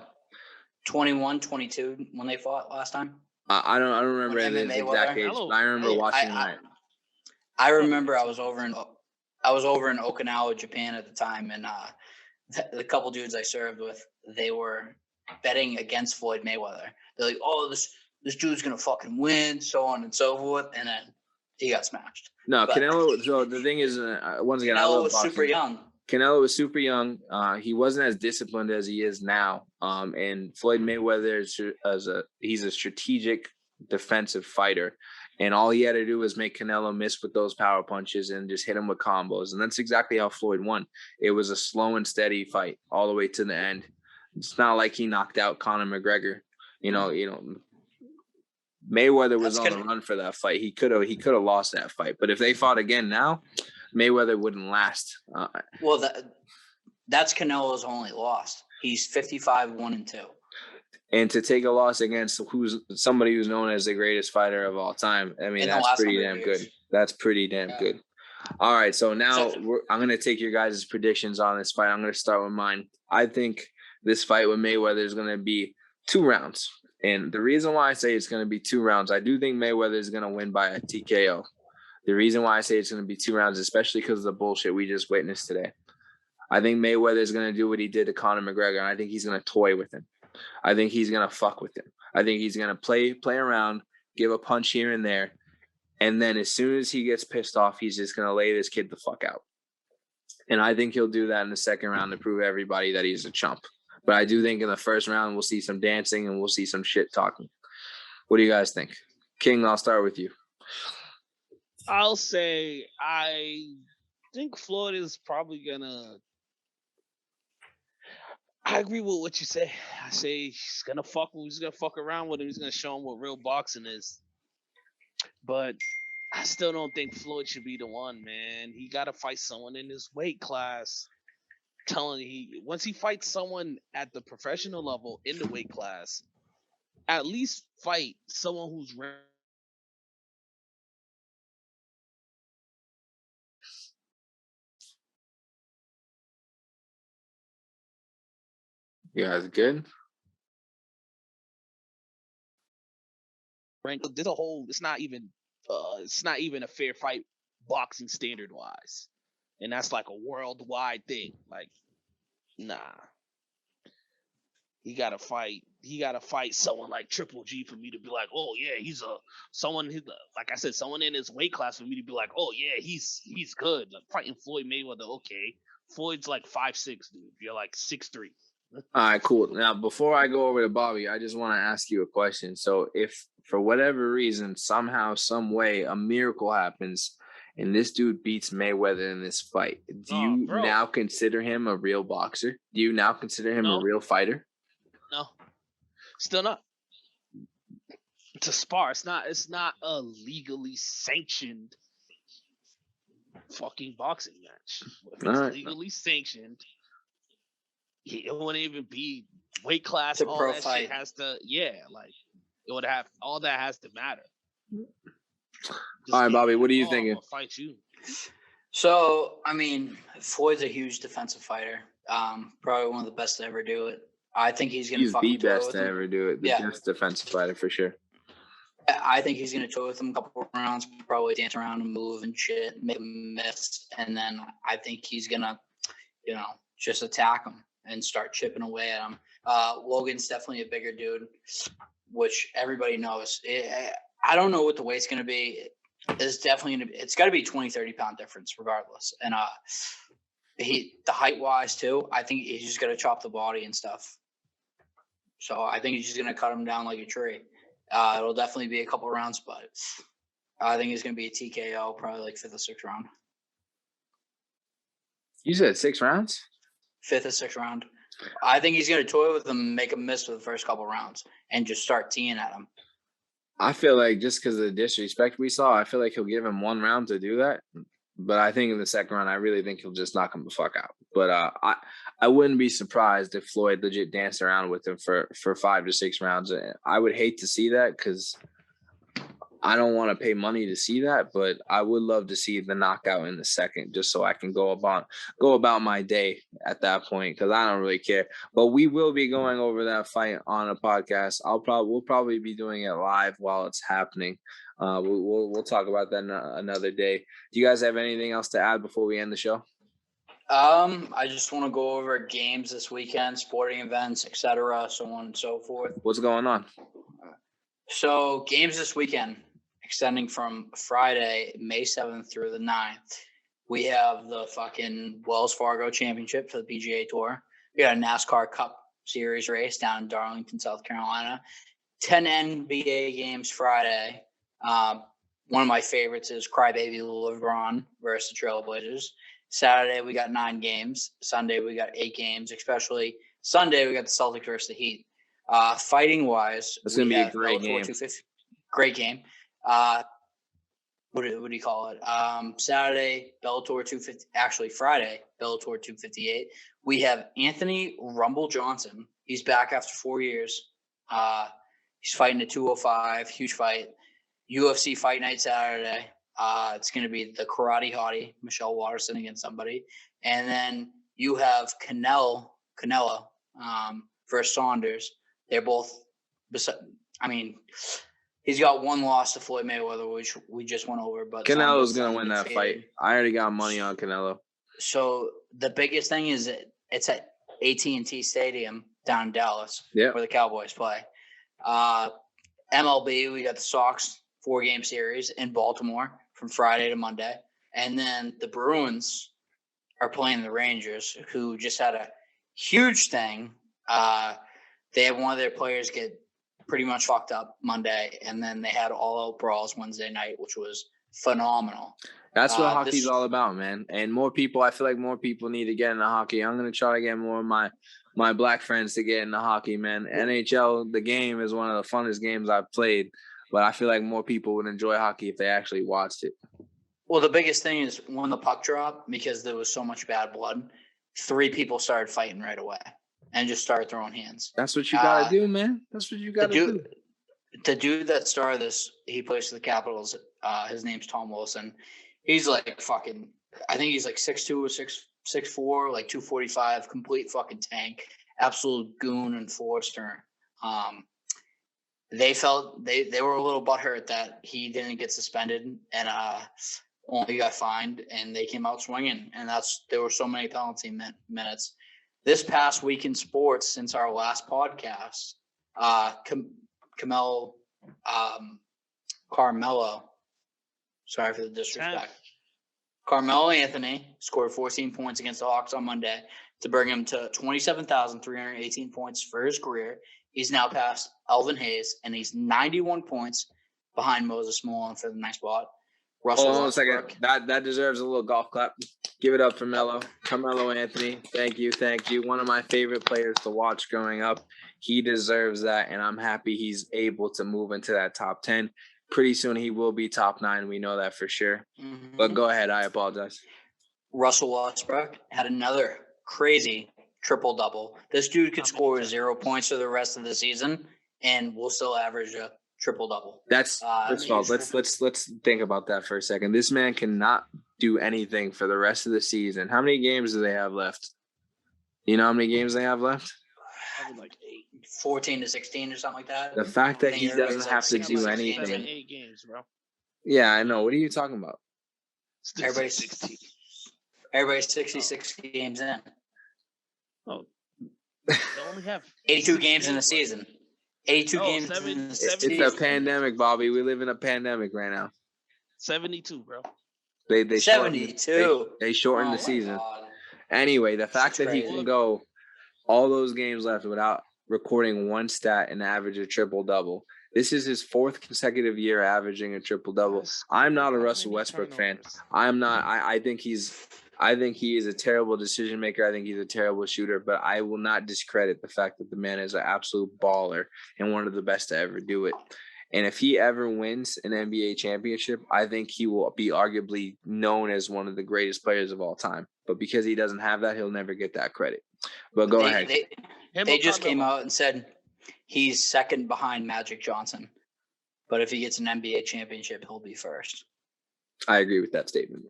21, 22 when they fought last time? I don't remember the exact age, but I remember watching that. I remember I was over in Okinawa, Japan at the time, and the couple dudes I served with, they were betting against Floyd Mayweather. They're like, "Oh, this dude's gonna fucking win," so on and so forth, and then he got smashed. No, but Canelo. So the thing is, once again, Canelo was super young. Canelo was super young. He wasn't as disciplined as he is now. And Floyd Mayweather he's a strategic defensive fighter. And all he had to do was make Canelo miss with those power punches and just hit him with combos. And that's exactly how Floyd won. It was a slow and steady fight all the way to the end. It's not like he knocked out Conor McGregor. You know, Mayweather was on the run for that fight. He could have lost that fight. But if they fought again now, Mayweather wouldn't last. Well, that's Canelo's only loss. He's 55-1-2. And to take a loss against somebody who's known as the greatest fighter of all time, I mean, that's pretty damn good. That's pretty damn good. All right, so now I'm going to take your guys' predictions on this fight. I'm going to start with mine. I think this fight with Mayweather is going to be 2 rounds. And the reason why I say it's going to be 2 rounds, I do think Mayweather is going to win by a TKO. The reason why I say it's going to be 2 rounds, especially because of the bullshit we just witnessed today. I think Mayweather is going to do what he did to Conor McGregor, and I think he's going to toy with him. I think he's going to fuck with him. I think he's going to play around, give a punch here and there, and then as soon as he gets pissed off, he's just going to lay this kid the fuck out. And I think he'll do that in the second round to prove everybody that he's a chump. But I do think in the first round, we'll see some dancing and we'll see some shit talking. What do you guys think? King, I'll start with you. I'll say I think Floyd is probably gonna. I agree with what you say. I say he's gonna fuck around with him. He's gonna show him what real boxing is. But I still don't think Floyd should be the one, man. He gotta fight someone in his weight class. Once he fights someone at the professional level in the weight class, at least fight someone who's You guys good? There's a whole. It's not even a fair fight boxing standard wise, and that's like a worldwide thing. Like, nah. He gotta fight someone like Triple G for me to be like, oh yeah, someone like I said, someone in his weight class for me to be like, oh yeah, he's good. Like fighting Floyd Mayweather, okay. Floyd's like 5'6", dude. You're like 6'3". All right, cool. Now, before I go over to Bobby, I just want to ask you a question. So if for whatever reason, somehow, some way, a miracle happens and this dude beats Mayweather in this fight, do you now consider him a real boxer? Do you now consider him a real fighter? No, still not. It's a spar. It's not a legally sanctioned fucking boxing match. If it's legally sanctioned, it wouldn't even be weight class. All that shit has to, it would have all that has to matter. All right, Bobby, what are you thinking? I'll fight you. So, I mean, Floyd's a huge defensive fighter. Probably one of the best to ever do it. I think he's going to fucking the best to ever do it. The best defensive fighter for sure. I think he's going to toy with him a couple of rounds, probably dance around and move and shit, make him miss. And then I think he's going to, just attack him and start chipping away at him. Logan's definitely a bigger dude, which everybody knows. I don't know what the weight's going to be. It's definitely going to be, it's got to be 20, 30 pound difference regardless. And the height wise too, I think he's just going to chop the body and stuff. So I think he's just going to cut him down like a tree. It'll definitely be a couple rounds, but I think it's going to be a TKO, probably like 5th or 6th round. You said 6 rounds? 5th or 6th round. I think he's going to toy with him, make him miss for the first couple rounds, and just start teeing at him. I feel like just because of the disrespect we saw, I feel like he'll give him 1 round to do that. But I think in the second round, I really think he'll just knock him the fuck out. But I wouldn't be surprised if Floyd legit danced around with him for 5 to 6 rounds. I would hate to see that because I don't want to pay money to see that, but I would love to see the knockout in the second, just so I can go about my day at that point, because I don't really care. But we will be going over that fight on a podcast. We'll probably be doing it live while it's happening. We'll talk about that another day. Do you guys have anything else to add before we end the show? I just want to go over games this weekend, sporting events, etc., so on and so forth. What's going on? So games this weekend, extending from Friday, May 7th through the 9th. We have the fucking Wells Fargo Championship for the PGA Tour. We got a NASCAR Cup Series race down in Darlington, South Carolina. 10 NBA games Friday. One of my favorites is Crybaby LeBron versus the Trailblazers. Saturday, we got 9 games. Sunday, we got 8 games. Especially Sunday, we got the Celtics versus the Heat. Fighting-wise, it's going to be a great game. Great game. What do you call it? Saturday, Bellator 250. Actually, Friday, Bellator 258. We have Anthony Rumble Johnson. He's back after 4 years. He's fighting at 205. Huge fight. UFC Fight Night Saturday. It's going to be the Karate Hottie, Michelle Waterson against somebody. And then you have Canelo versus Saunders. They're both he's got one loss to Floyd Mayweather, which we just went over. But Canelo's going to win that fight. I already got money on Canelo. So the biggest thing is it's at AT&T Stadium down in Dallas where the Cowboys play. MLB, we got the Sox 4-game series in Baltimore from Friday to Monday. And then the Bruins are playing the Rangers, who just had a huge thing. They had one of their players get pretty much fucked up Monday, and then they had all-out brawls Wednesday night, which was phenomenal. That's what hockey's all about, man. And more people, I feel like more people need to get into hockey. I'm going to try to get more of my black friends to get into hockey, man. NHL, the game, is one of the funnest games I've played, but I feel like more people would enjoy hockey if they actually watched it. Well, the biggest thing is when the puck dropped, because there was so much bad blood, 3 people started fighting right away and just started throwing hands. That's what you got to do, man. That's what you got to do. The dude that started this, he plays for the Capitals. His name's Tom Wilson. He's like fucking, I think he's like 6'2" or 6'4", like 245, complete fucking tank, absolute goon enforcer. They were a little butthurt that he didn't get suspended and only got fined, and they came out swinging. And there were so many penalty minutes. This past week in sports, since our last podcast, Carmelo, sorry for the disrespect. Carmelo Anthony scored 14 points against the Hawks on Monday to bring him to 27,318 points for his career. He's now passed Elvin Hayes, and he's 91 points behind Moses Malone for the next spot. Hold on a second. That deserves a little golf clap. Give it up for Carmelo Anthony. Thank you. One of my favorite players to watch growing up. He deserves that, and I'm happy he's able to move into that top 10. Pretty soon he will be top 9. We know that for sure. Mm-hmm. But go ahead. I apologize. Russell Westbrook had another crazy triple-double. This dude could score 0 points for the rest of the season, and we'll still average a triple-double. That's first of all, let's think about that for a second. This man cannot do anything for the rest of the season. How many games do they have left? You know how many games they have left? Like 14 to 16 or something like that. The fact that he doesn't have to do anything. 8 games, bro. Yeah, I know. What are you talking about? Everybody's 16. Everybody's 66 games in. Oh, they only have 82 games in the season. 82 games in the season. It's a pandemic, Bobby. We live in a pandemic right now. 72, bro. They 72. They shortened the season. God. Anyway, the fact that he can go all those games left without recording one stat and average a triple-double. This is his 4th consecutive year averaging a triple-double. I'm not a Russell Westbrook fan. I'm not. I think he is a terrible decision maker. I think he's a terrible shooter, but I will not discredit the fact that the man is an absolute baller and one of the best to ever do it. And if he ever wins an NBA championship, I think he will be arguably known as one of the greatest players of all time. But because he doesn't have that, he'll never get that credit. But go ahead. They just came out and said he's second behind Magic Johnson. But if he gets an NBA championship, he'll be first. I agree with that statement.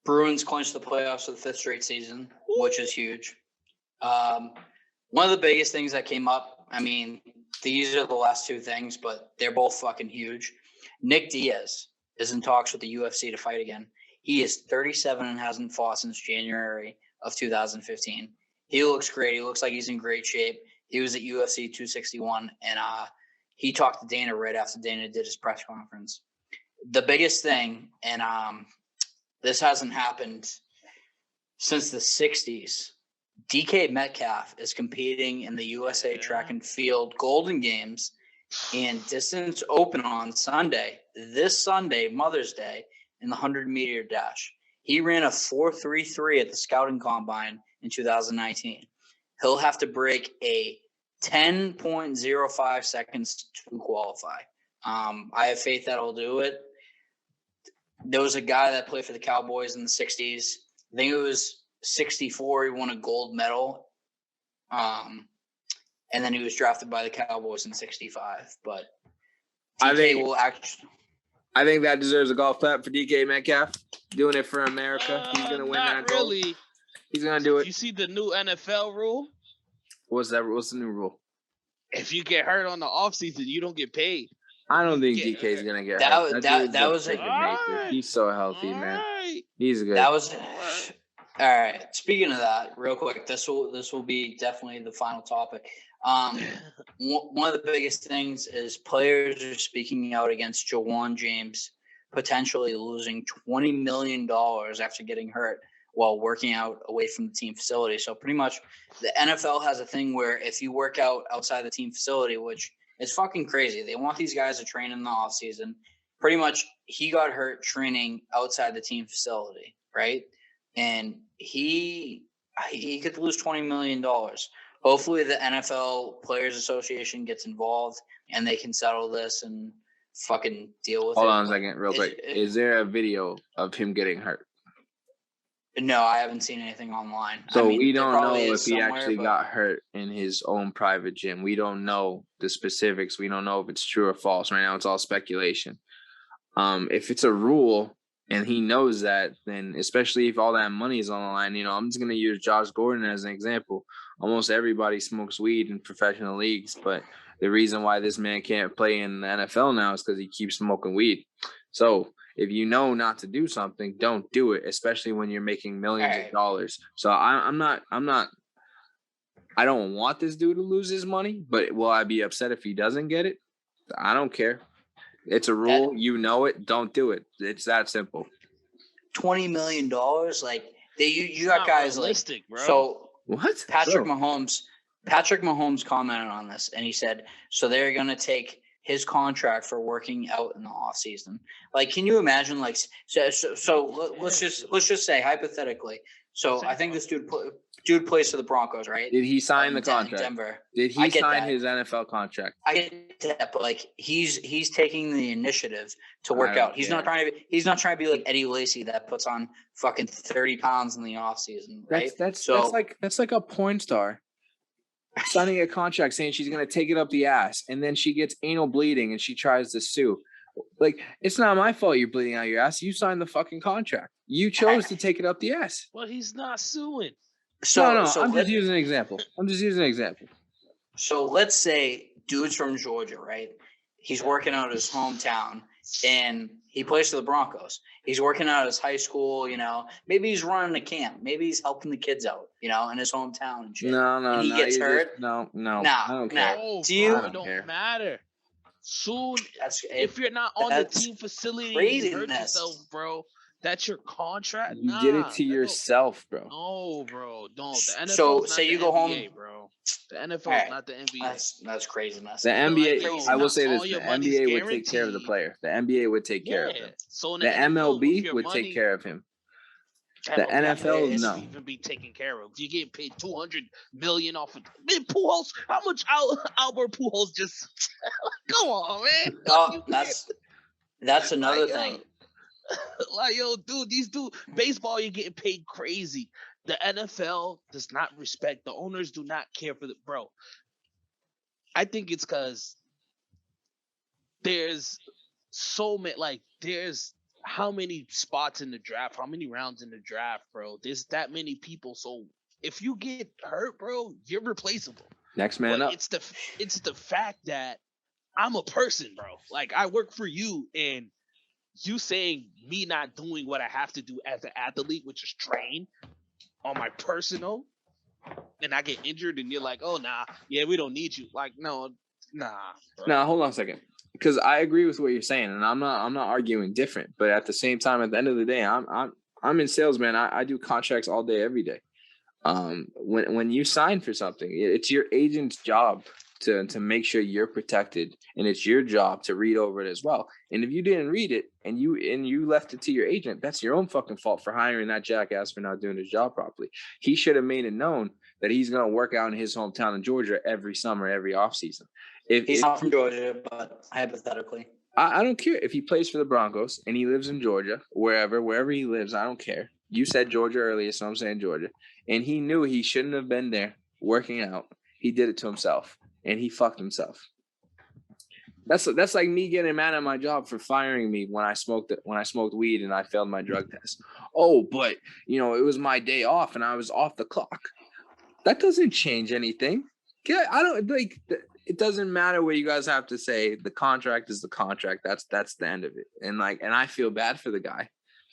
Bruins clinched the playoffs for the 5th straight season, which is huge. One of the biggest things that came up, I mean, these are the last 2 things, but they're both fucking huge. Nick Diaz is in talks with the UFC to fight again. He is 37 and hasn't fought since January of 2015. He looks great. He looks like he's in great shape. He was at UFC 261, and he talked to Dana right after Dana did his press conference. The biggest thing, and this hasn't happened since the 60s, DK Metcalf is competing in the USA Track and Field Golden Games and Distance Open on Sunday, this Sunday, Mother's Day, in the 100-meter dash. He ran a 4.33 at the Scouting Combine in 2019. He'll have to break a 10.05 seconds to qualify. I have faith that he'll do it. There was a guy that played for the Cowboys in the 60s. I think it was 64. He won a gold medal. And then he was drafted by the Cowboys in 65. But I think that deserves a golf clap for DK Metcalf. Doing it for America. He's going to win that gold. Really. He's going to do it. You see the new NFL rule? What's that? What's the new rule? If you get hurt on the offseason, you don't get paid. I don't think DK is going to get hurt. That was right. He's so healthy, man. Right. He's good. That was all right. Speaking of that, real quick, this will be definitely the final topic. One of the biggest things is players are speaking out against Jawan James potentially losing $20 million after getting hurt while working out away from the team facility. So pretty much the NFL has a thing where if you work out outside the team facility, which is fucking crazy, they want these guys to train in the off season. Pretty much he got hurt training outside the team facility, right? And he could lose $20 million. Hopefully the NFL Players Association gets involved and they can settle this and fucking deal with it. Hold on a second, real quick. Is there a video of him getting hurt? No, I haven't seen anything online. So we don't know if he actually got hurt in his own private gym. We don't know the specifics. We don't know if it's true or false. Right now, it's all speculation. If it's a rule and he knows that, then especially if all that money is on the line, I'm just going to use Josh Gordon as an example. Almost everybody smokes weed in professional leagues, but the reason why this man can't play in the NFL now is because he keeps smoking weed. So if you know not to do something, don't do it, especially when you're making millions of dollars. So I don't want this dude to lose his money, but will I be upset if he doesn't get it? I don't care. It's a rule. You know it. Don't do it. It's that simple. $20 million? Like you got guys realistic, like, bro. So what? Patrick Mahomes commented on this, and he said, so they're going to take his contract for working out in the off season. Like, can you imagine? Like, so let's just say hypothetically. So I think this dude plays for the Broncos, right? Did he sign the contract? Denver. Did he sign his NFL contract? I get that, but like he's taking the initiative to work out. He's not trying to be like Eddie Lacy that puts on fucking 30 pounds in the off season, right? That's like a porn star signing a contract saying she's going to take it up the ass, and then she gets anal bleeding and she tries to sue. Like, it's not my fault you're bleeding out your ass. You signed the fucking contract. You chose to take it up the ass. Well, he's not suing. So I'm just using an example. So let's say dude's from Georgia, right? He's working out his hometown, and he plays for the Broncos. He's working out his high school, Maybe he's running a camp. Maybe he's helping the kids out, in his hometown and shit. No. He gets hurt. No. I don't care. No, do you? It don't matter. Soon, if you're not on the team facility, you hurt yourself, bro. That's your contract. You did it to yourself, bro. No, bro. Don't. The NFL so say you go NBA, home, bro. The NFL is not the NBA. That's craziness. The NBA. I will say this: the NBA would take care of the player. The NBA would take care of him. So the MLB would take care of him. The NFL, should no. even be taken care of. You're getting paid $200 million off of Pujols. How much Albert Pujols just? Come on, man. Oh, that's another Like, thing. Dude, baseball, you're getting paid crazy. The NFL does not respect. The owners do not care for bro. I think it's because there's so many, there's how many spots in the draft, how many rounds in the draft, bro. There's that many people. So if you get hurt, bro, you're replaceable. Next man up. It's the fact that I'm a person, bro. Like, I work for you, and you saying me not doing what I have to do as an athlete, which is train on my personal, and I get injured, and you're like, oh, nah, yeah, we don't need you. Like, no, nah. Bro. Now, hold on a second. Because I agree with what you're saying, and I'm not arguing different. But at the same time, at the end of the day, I'm in sales, man. I do contracts all day, every day. When you sign for something, it's your agent's job to make sure you're protected, and it's your job to read over it as well. And if you didn't read it and you left it to your agent, that's your own fucking fault for hiring that jackass for not doing his job properly. He should have made it known that he's going to work out in his hometown in Georgia every summer, every offseason. He's not from Georgia, but hypothetically. I don't care if he plays for the Broncos and he lives in Georgia, wherever he lives. I don't care. You said Georgia earlier, so I'm saying Georgia. And he knew he shouldn't have been there working out. He did it to himself, and he fucked himself. That's like me getting mad at my job for firing me when I smoked weed and I failed my drug test. Oh, but it was my day off and I was off the clock. That doesn't change anything. Yeah, I don't like. It doesn't matter what you guys have to say. The contract is the contract. That's the end of it. And I feel bad for the guy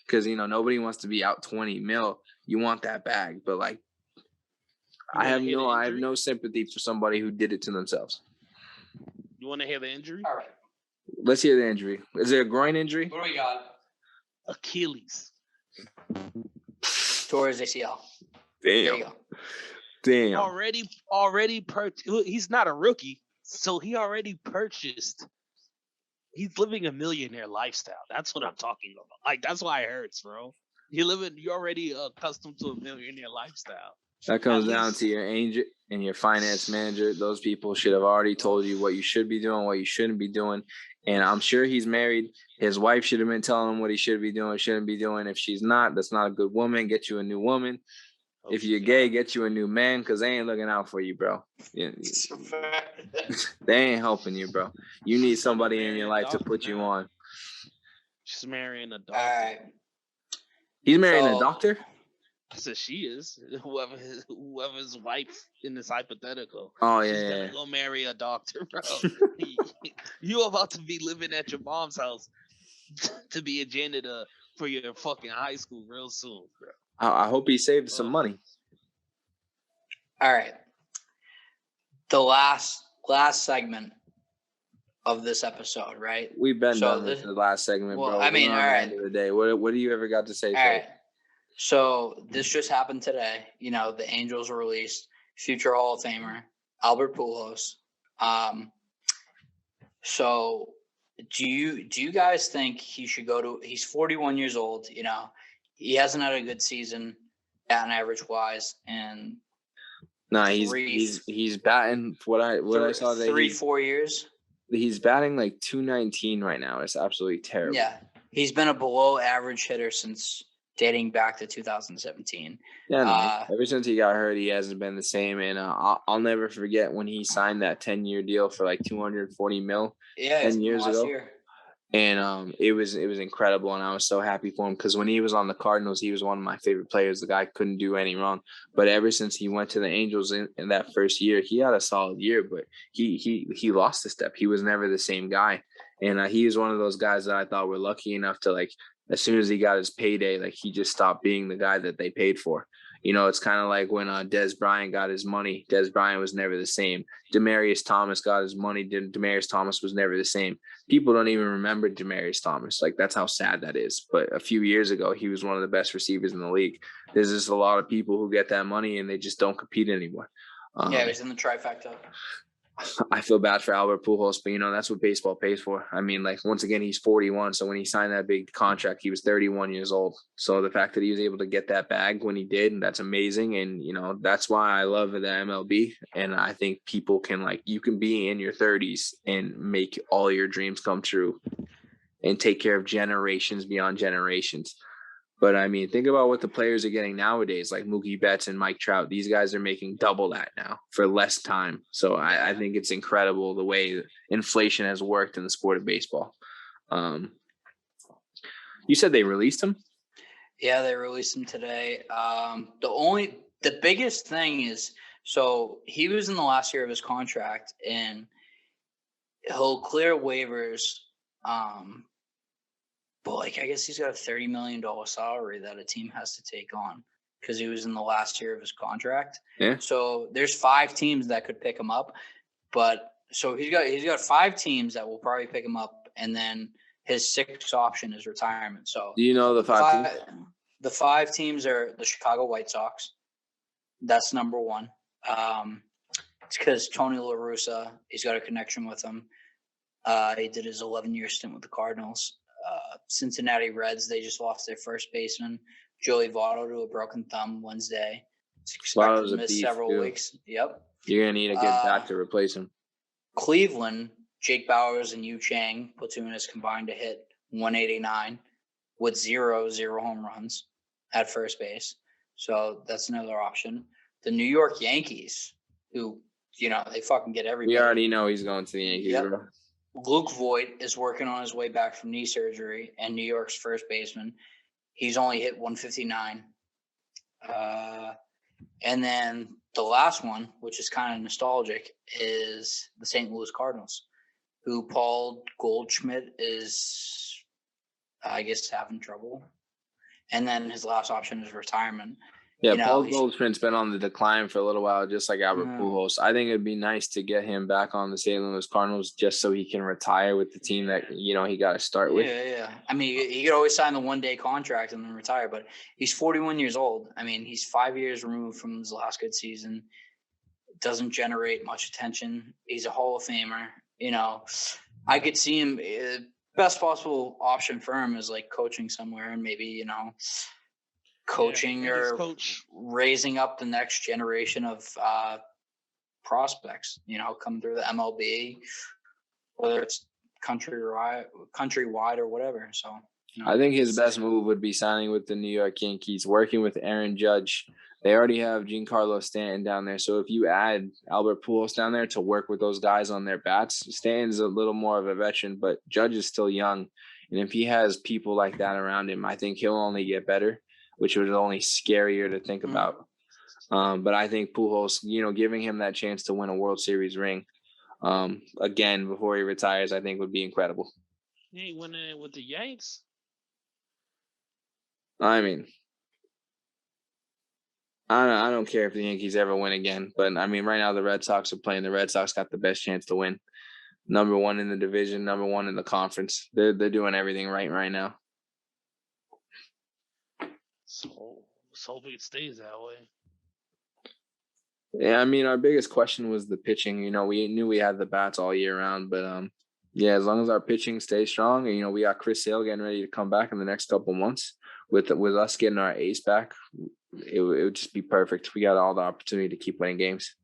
because nobody wants to be out 20 mil. You want that bag, but I have no sympathy for somebody who did it to themselves. You want to hear the injury? All right. Let's hear the injury. Is it a groin injury? What do we got? Achilles. Tore his ACL. Damn. There you go. Damn. Already he's not a rookie, so he already purchased. He's living a millionaire lifestyle. That's what I'm talking about. Like, that's why it hurts, bro. You're already accustomed to a millionaire lifestyle. That comes down to your agent and your finance manager. Those people should have already told you what you should be doing, what you shouldn't be doing. And I'm sure he's married. His wife should have been telling him what he should be doing, shouldn't be doing. If she's not, that's not a good woman. Get you a new woman. If you're gay, get you a new man because they ain't looking out for you, bro. Yeah. They ain't helping you, bro. You need somebody in your life to put you on. She's marrying a doctor. All right. He's marrying a doctor? I said she is. Whoever's wife in this hypothetical. Oh, yeah. She's gonna go marry a doctor, bro. You about to be living at your mom's house to be a janitor for your fucking high school real soon, bro. I hope he saved some money. All right. The last segment of this episode, right? We've been done with the last segment, bro. I mean, all right. At the end of the day, what do you ever got to say? All right. So this just happened today. The Angels released future Hall of Famer Albert Pujols. So do you guys think he should go to? He's 41 years old. He hasn't had a good season, batting average wise, and he's batting. I saw that 4 years. He's batting like 219 right now. It's absolutely terrible. Yeah, he's been a below average hitter since dating back to 2017. Yeah, ever since he got hurt, he hasn't been the same. And I'll never forget when he signed that 10-year deal for like $240 million. Yeah, 10 years ago. Year. And it was incredible, and I was so happy for him because when he was on the Cardinals, he was one of my favorite players. The guy couldn't do any wrong. But ever since he went to the Angels in that first year, he had a solid year, but he lost a step. He was never the same guy, and he was one of those guys that I thought were lucky enough to as soon as he got his payday, he just stopped being the guy that they paid for. It's kind of like when Dez Bryant got his money. Dez Bryant was never the same. Demaryius Thomas got his money. Demaryius Thomas was never the same. People don't even remember Demaryius Thomas. That's how sad that is. But a few years ago, he was one of the best receivers in the league. There's just a lot of people who get that money and they just don't compete anymore. Yeah, he was in the trifecta. I feel bad for Albert Pujols, but that's what baseball pays for. I mean, like, once again, he's 41. So when he signed that big contract, he was 31 years old. So the fact that he was able to get that bag when he did, that's amazing. And that's why I love the MLB. And I think people can, you can be in your 30s and make all your dreams come true and take care of generations beyond generations. But I mean, think about what the players are getting nowadays, like Mookie Betts and Mike Trout. These guys are making double that now for less time. So I think it's incredible the way inflation has worked in the sport of baseball. You said they released him? Yeah, they released him today. The biggest thing is, so he was in the last year of his contract, and he'll clear waivers. But I guess he's got a $30 million salary that a team has to take on because he was in the last year of his contract. Yeah. So there's 5 teams that could pick him up, but so he's got 5 teams that will probably pick him up, and then his 6th option is retirement. So do you know the 5 teams? The 5 teams are the Chicago White Sox. That's number 1. It's because Tony La Russa, he's got a connection with him. He did his 11-year stint with the Cardinals. Cincinnati Reds, they just lost their first baseman, Joey Votto, to a broken thumb Wednesday. It's expected to miss several weeks. Yep. You're going to need a good bat to replace him. Cleveland, Jake Bauers and Yu Chang platoon is combined to hit 189 with 0 home runs at first base. So that's another option. The New York Yankees, who, they fucking get everybody. We already know he's going to the Yankees, yep. Bro. Luke Voigt is working on his way back from knee surgery, and New York's first baseman. He's only hit 159. And then the last one, which is kind of nostalgic, is the St. Louis Cardinals, who Paul Goldschmidt is, I guess, having trouble. And then his last option is retirement. Yeah, Paul Goldschmidt's been on the decline for a little while, just like Albert Pujols. I think it'd be nice to get him back on the St. Louis Cardinals just so he can retire with the team that, he got to start with. Yeah. I mean, he could always sign the one-day contract and then retire, but he's 41 years old. I mean, he's 5 years removed from his last good season. Doesn't generate much attention. He's a Hall of Famer. I could see him. Best possible option for him is coaching somewhere and maybe, coaching or raising up the next generation of prospects, come through the MLB, whether it's countrywide or whatever. So I think his best move would be signing with the New York Yankees, working with Aaron Judge. They already have Giancarlo Stanton down there. So if you add Albert Pujols down there to work with those guys on their bats, Stanton's a little more of a veteran, but Judge is still young. And if he has people like that around him, I think he'll only get better, which was only scarier to think about. But I think Pujols, giving him that chance to win a World Series ring again before he retires, I think would be incredible. He ain't winning it with the Yanks. I mean, I don't care if the Yankees ever win again, but I mean, right now the Red Sox are playing. The Red Sox got the best chance to win. Number 1 in the division, number 1 in the conference. They're doing everything right now. So let's hope it stays that way. Yeah, I mean, our biggest question was the pitching. We knew we had the bats all year round, but as long as our pitching stays strong, and we got Chris Sale getting ready to come back in the next couple months, with us getting our ace back, it would just be perfect. We got all the opportunity to keep winning games.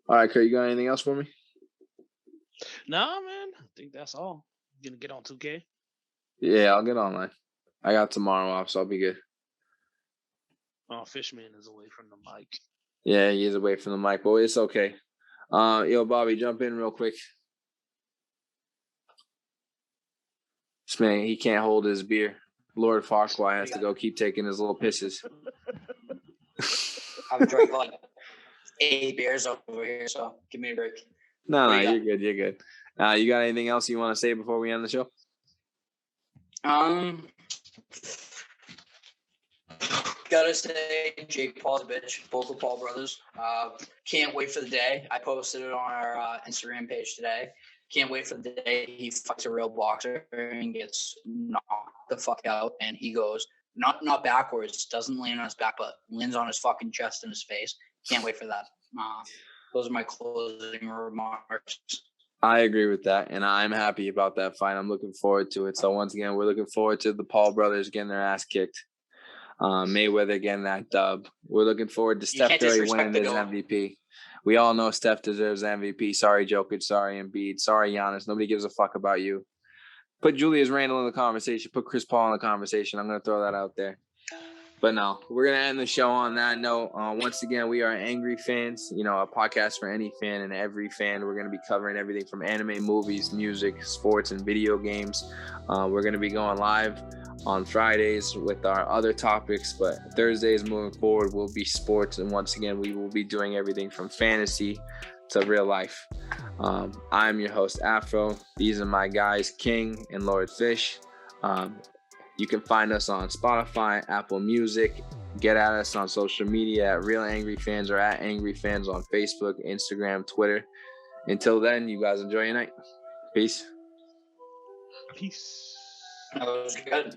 All right, Kurt, you got anything else for me? Nah, man. I think that's all. You gonna get on 2K? Yeah, I'll get online. I got tomorrow off, so I'll be good. Oh, Fishman is away from the mic. Yeah, he is away from the mic, but it's okay. Yo, Bobby, jump in real quick. This man, he can't hold his beer. Lord Farquhar has to go keep taking his little pisses. I've drank 8 beers over here, so give me a break. No, you're good. You're good. You got anything else you want to say before we end the show? Gotta say, Jake Paul's a bitch. Both the Paul brothers. Can't wait for the day. I posted it on our Instagram page today. Can't wait for the day he fights a real boxer and gets knocked the fuck out, and he goes not backwards, doesn't land on his back, but lands on his fucking chest and his face. can't wait for that. Those are my closing remarks. I agree with that, and I'm happy about that fight. I'm looking forward to it. So once again, we're looking forward to the Paul brothers getting their ass kicked. Mayweather getting that dub. We're looking forward to Steph Curry winning his MVP. We all know Steph deserves MVP. Sorry, Jokic. Sorry, Embiid. Sorry, Giannis. Nobody gives a fuck about you. Put Julius Randle in the conversation. Put Chris Paul in the conversation. I'm going to throw that out there. But no, we're going to end the show on that note. Once again, we are Angry Fans, a podcast for any fan and every fan. We're going to be covering everything from anime, movies, music, sports, and video games. We're going to be going live on Fridays with our other topics, but Thursdays moving forward will be sports. And once again, we will be doing everything from fantasy to real life. I'm your host, Afro. These are my guys, King and Lord Fish. You can find us on Spotify, Apple Music. Get at us on social media at Real Angry Fans or at Angry Fans on Facebook, Instagram, Twitter. Until then, you guys enjoy your night. Peace. Peace. That was good.